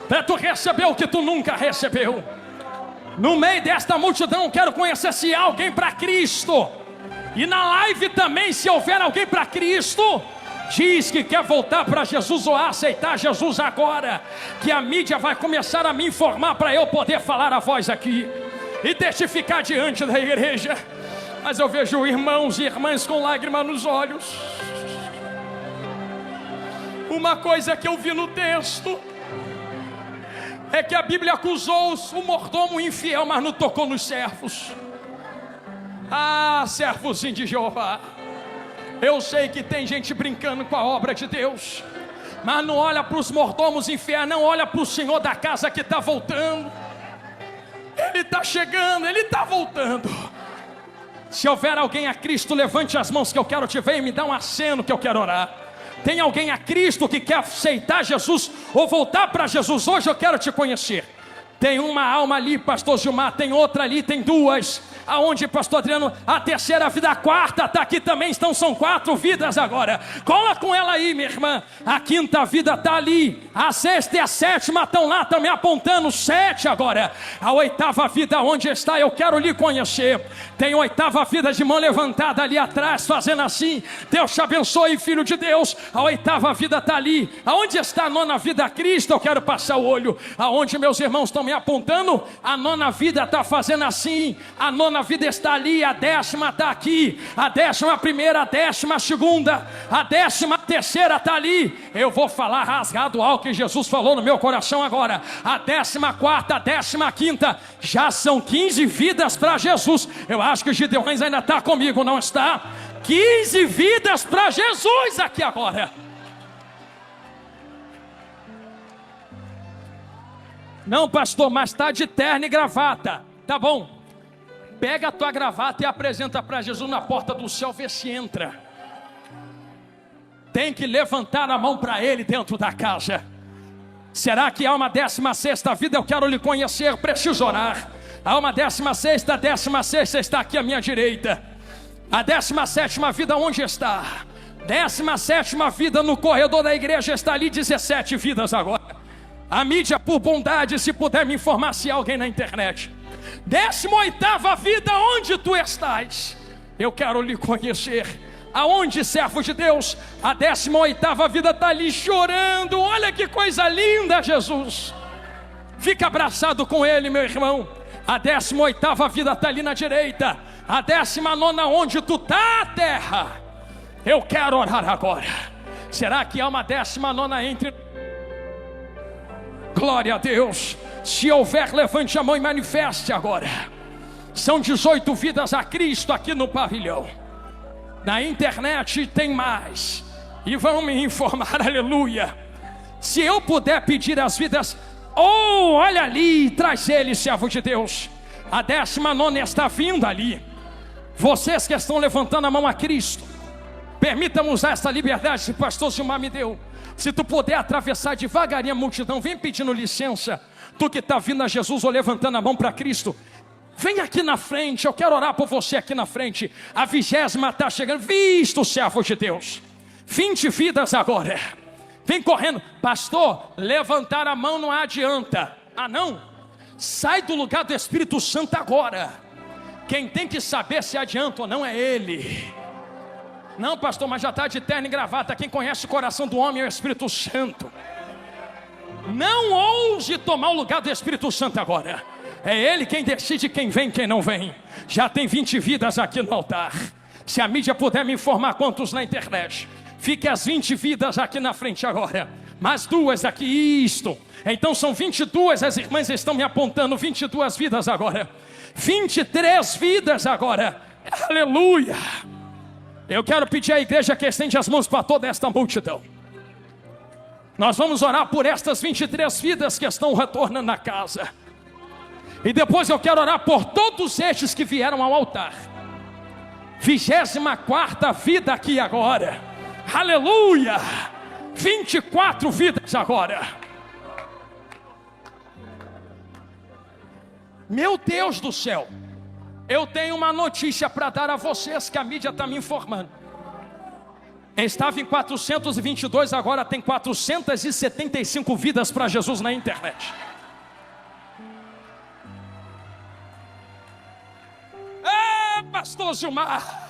para tu receber o que tu nunca recebeu. No meio desta multidão eu quero conhecer se há alguém para Cristo. E na live também, se houver alguém para Cristo, diz que quer voltar para Jesus ou aceitar Jesus agora, que a mídia vai começar a me informar para eu poder falar a voz aqui e testificar diante da igreja. Mas eu vejo irmãos e irmãs com lágrimas nos olhos. Uma coisa que eu vi no texto é que a Bíblia acusou o mordomo infiel, mas não tocou nos servos. Ah, servozinho de Jeová, eu sei que tem gente brincando com a obra de Deus, mas não olha para os mordomos infiéis, não olha para o Senhor da casa que está voltando. Ele está chegando, Ele está voltando. Se houver alguém a Cristo, levante as mãos que eu quero te ver e me dá um aceno que eu quero orar. Tem alguém a Cristo que quer aceitar Jesus ou voltar para Jesus hoje? Eu quero te conhecer. Tem uma alma ali, pastor Gilmar, tem outra ali, tem duas. Aonde, pastor Adriano? A terceira vida, a quarta está aqui também, então são 4 vidas agora. Cola com ela aí, minha irmã. A quinta vida está ali, a sexta e a sétima estão lá, estão me apontando, 7 agora. A 8ª vida, onde está? Eu quero lhe conhecer. Tem 8ª vida de mão levantada ali atrás, fazendo assim. Deus te abençoe, filho de Deus. A 8ª vida está ali. Aonde está a 9ª vida? Cristo, eu quero passar o olho. Aonde meus irmãos estão me apontando, a 9ª vida está fazendo assim. A 9ª vida está ali, a 10ª está aqui, a 11ª, a 12ª, a 13ª está ali. Eu vou falar rasgado algo que Jesus falou no meu coração agora. A 14ª, a 15ª, já são 15 vidas para Jesus. Eu acho que Gideões ainda está comigo, não está? 15 vidas para Jesus aqui agora. Não, pastor, mas está de terno e gravata. Tá bom. Pega a tua gravata e apresenta para Jesus na porta do céu, vê se entra. Tem que levantar a mão para Ele dentro da casa. Será que há uma 16ª vida? Eu quero lhe conhecer, preciso orar. Há uma 16ª, a 16ª está aqui à minha direita. A 17ª vida onde está? 17ª vida no corredor da igreja está ali, 17 vidas agora. A mídia, por bondade, se puder me informar se há alguém na internet. 18ª vida, onde tu estás? Eu quero lhe conhecer. Aonde, servo de Deus? A 18ª vida está ali chorando. Olha que coisa linda, Jesus. Fica abraçado com Ele, meu irmão. A 18ª vida está ali na direita. A 19ª, onde tu está, terra? Eu quero orar agora. Será que há uma 19ª entre... Glória a Deus. Se houver, levante a mão e manifeste agora. São 18 vidas a Cristo aqui no pavilhão. Na internet tem mais. E vão me informar, aleluia. Se eu puder pedir as vidas, Oh, olha ali, traz ele, servo de Deus. A 19ª está vindo ali. Vocês que estão levantando a mão a Cristo, permita-me usar essa liberdade que o pastor Gilmar me deu. Se tu puder atravessar devagarinho a multidão, vem pedindo licença. Tu que está vindo a Jesus ou levantando a mão para Cristo, vem aqui na frente, eu quero orar por você aqui na frente. A 20ª está chegando. Visto, servo de Deus, 20 vidas agora. Vem correndo. Pastor, levantar a mão não adianta. Ah não? Sai do lugar do Espírito Santo agora. Quem tem que saber se adianta ou não é Ele. Não, pastor, mas já está de terno e gravata. Quem conhece o coração do homem é o Espírito Santo. Não ouse tomar o lugar do Espírito Santo agora. É Ele quem decide quem vem e quem não vem. Já tem 20 vidas aqui no altar. Se a mídia puder me informar quantos na internet, fique as 20 vidas aqui na frente agora. Mais 2 aqui, isto. Então são 22, as irmãs estão me apontando. 22 vidas agora. 23 vidas agora. Aleluia. Eu quero pedir à igreja que estende as mãos para toda esta multidão. Nós vamos orar por estas 23 vidas que estão retornando à casa. E depois eu quero orar por todos estes que vieram ao altar. 24ª vida aqui agora. Aleluia. 24 vidas agora. Meu Deus do céu. Eu tenho uma notícia para dar a vocês que a mídia está me informando. Estava em 422, agora tem 475 vidas para Jesus na internet. Pastor Gilmar,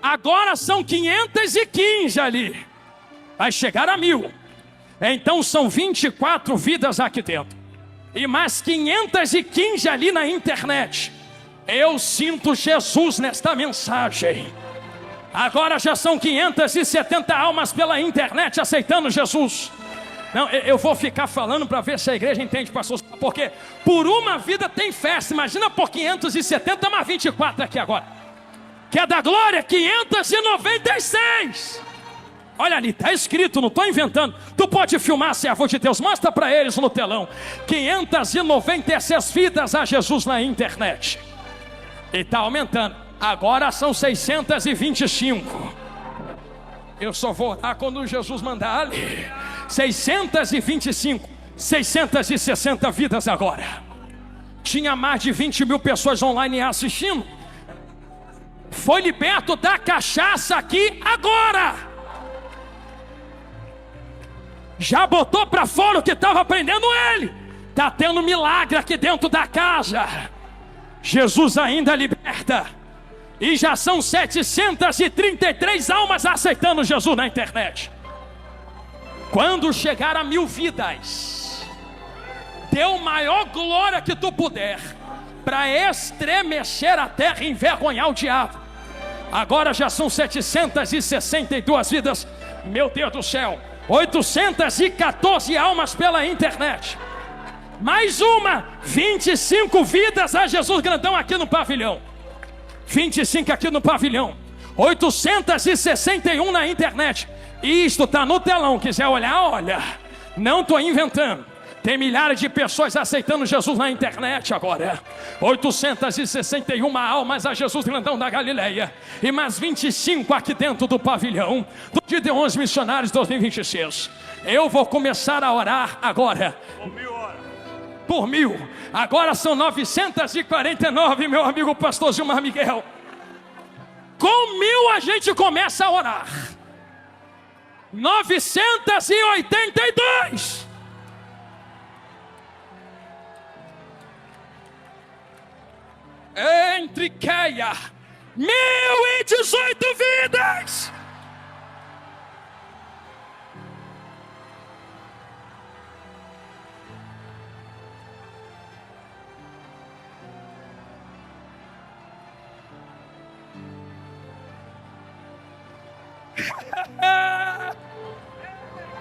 agora são 515 ali. Vai chegar a 1000. Então são 24 vidas aqui dentro. E mais 515 ali na internet. Eu sinto Jesus nesta mensagem. Agora já são 570 almas pela internet aceitando Jesus. Não, eu vou ficar falando para ver se a igreja entende, pastor. Porque por uma vida tem festa. Imagina por 570 mais 24 aqui agora. Que é da glória, 596. Olha ali, está escrito, não estou inventando. Tu pode filmar, servo de Deus, mostra para eles no telão. 596 vidas a Jesus na internet. E está aumentando. Agora são 625. Eu só vou orar quando Jesus mandar ali. 625, 660 vidas agora. Tinha mais de 20 mil pessoas online assistindo. Foi liberto da cachaça aqui agora. Já botou para fora o que estava prendendo ele. Está tendo milagre aqui dentro da casa. Jesus ainda liberta. E já são 733 almas aceitando Jesus na internet. Quando chegar a 1000 vidas, dê a maior glória que tu puder, para estremecer a terra e envergonhar o diabo. Agora já são 762 vidas. Meu Deus do céu, 814 almas pela internet. Mais uma, 25 vidas a Jesus grandão aqui no pavilhão. 25 aqui no pavilhão. 861 na internet. Isto está no telão, quiser olhar, olha. Não estou inventando. Tem milhares de pessoas aceitando Jesus na internet agora. 861 almas a Jesus grandão da Galileia. E mais 25 aqui dentro do pavilhão do Gideões Missionários 2026. Eu vou começar a orar agora. Por 1000. Agora são 949, meu amigo pastor Gilmar Miguel. Com 1000 a gente começa a orar. 982. Entre Queia, 1018 vidas.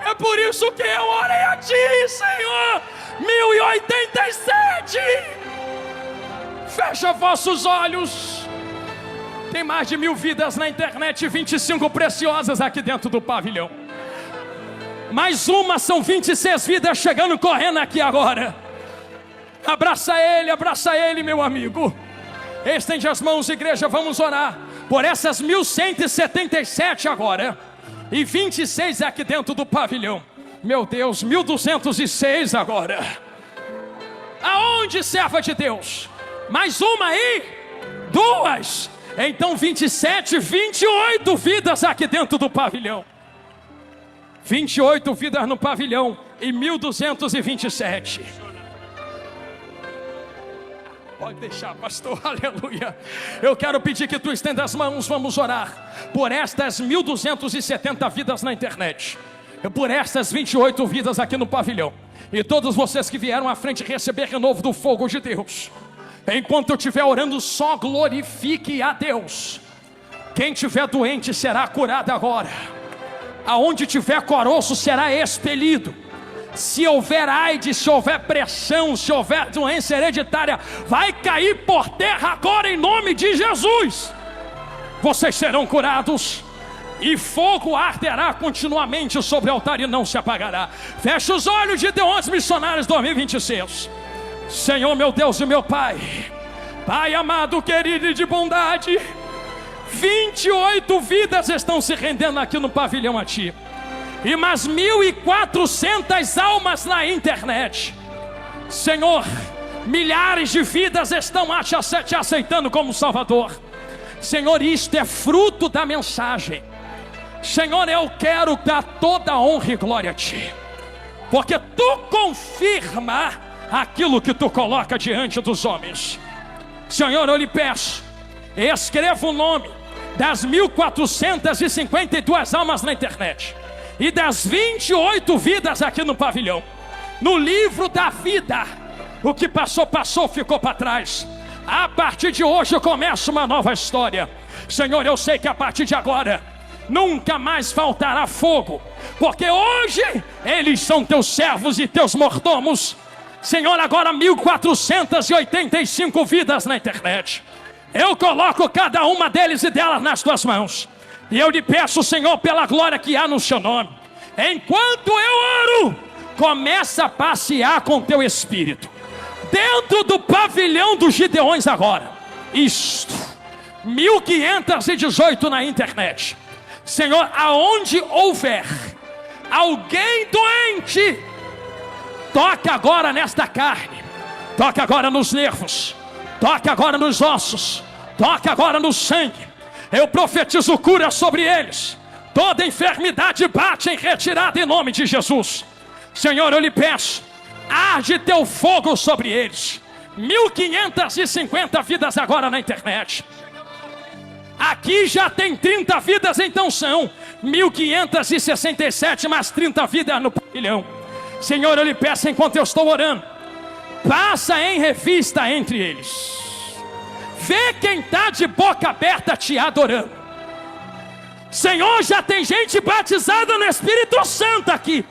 É por isso que eu orei a ti, Senhor. 1087. Fecha vossos olhos. Tem mais de 1000 vidas na internet, 25 preciosas aqui dentro do pavilhão. Mais uma, são 26 vidas chegando correndo aqui agora. Abraça ele, meu amigo. Estende as mãos, igreja, vamos orar por essas 1177 agora. E 26 aqui dentro do pavilhão. Meu Deus, 1206 agora. Aonde, serva de Deus? Mais uma aí? Duas. Então 27, 28 vidas aqui dentro do pavilhão. 28 vidas no pavilhão e 1227. Pode deixar, pastor, aleluia. Eu quero pedir que tu estenda as mãos, vamos orar por estas 1270 vidas na internet, por estas 28 vidas aqui no pavilhão. E todos vocês que vieram à frente receber renovo do fogo de Deus. Enquanto eu estiver orando, só glorifique a Deus. Quem estiver doente será curado agora. Aonde tiver caroço será expelido. Se houver AIDS, se houver pressão, se houver doença hereditária, vai cair por terra agora em nome de Jesus. Vocês serão curados. E fogo arderá continuamente sobre o altar e não se apagará. Feche os olhos, Gideões Missionários 2026. Senhor, meu Deus e meu Pai, Pai amado, querido e de bondade, 28 vidas estão se rendendo aqui no pavilhão a Ti. E mais 1.400 almas na internet. Senhor, milhares de vidas estão te aceitando como Salvador. Senhor, isto é fruto da mensagem. Senhor, eu quero dar toda a honra e glória a Ti, porque Tu confirma aquilo que Tu coloca diante dos homens. Senhor, eu lhe peço, escreva o nome das 1.452 almas na internet e das 28 vidas aqui no pavilhão, no livro da vida. O que passou, passou, ficou para trás. A partir de hoje começa uma nova história. Senhor, eu sei que a partir de agora nunca mais faltará fogo, porque hoje eles são Teus servos e Teus mordomos. Senhor, agora 1.485 vidas na internet. Eu coloco cada uma deles e delas nas Tuas mãos. E eu lhe peço, Senhor, pela glória que há no Seu nome, enquanto eu oro, começa a passear com Teu Espírito dentro do pavilhão dos Gideões agora. Isto, 1.518 na internet. Senhor, aonde houver alguém doente, toca agora nesta carne, toca agora nos nervos, toca agora nos ossos, toca agora no sangue. Eu profetizo cura sobre eles. Toda enfermidade bate em retirada em nome de Jesus. Senhor, eu lhe peço, arde Teu fogo sobre eles. 1.550 vidas agora na internet. Aqui já tem 30 vidas, então são 1.567 mais 30 vidas no pavilhão. Senhor, eu lhe peço, enquanto eu estou orando, passa em revista entre eles. Vê quem está de boca aberta te adorando. Senhor, já tem gente batizada no Espírito Santo aqui.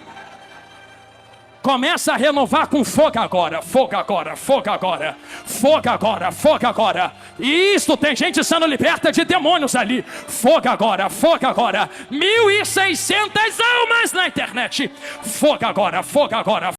Começa a renovar com fogo agora, fogo agora, fogo agora, fogo agora, fogo agora. E isso, tem gente sendo liberta de demônios ali. Fogo agora, fogo agora. 1.600 almas na internet. Fogo agora, fogo agora.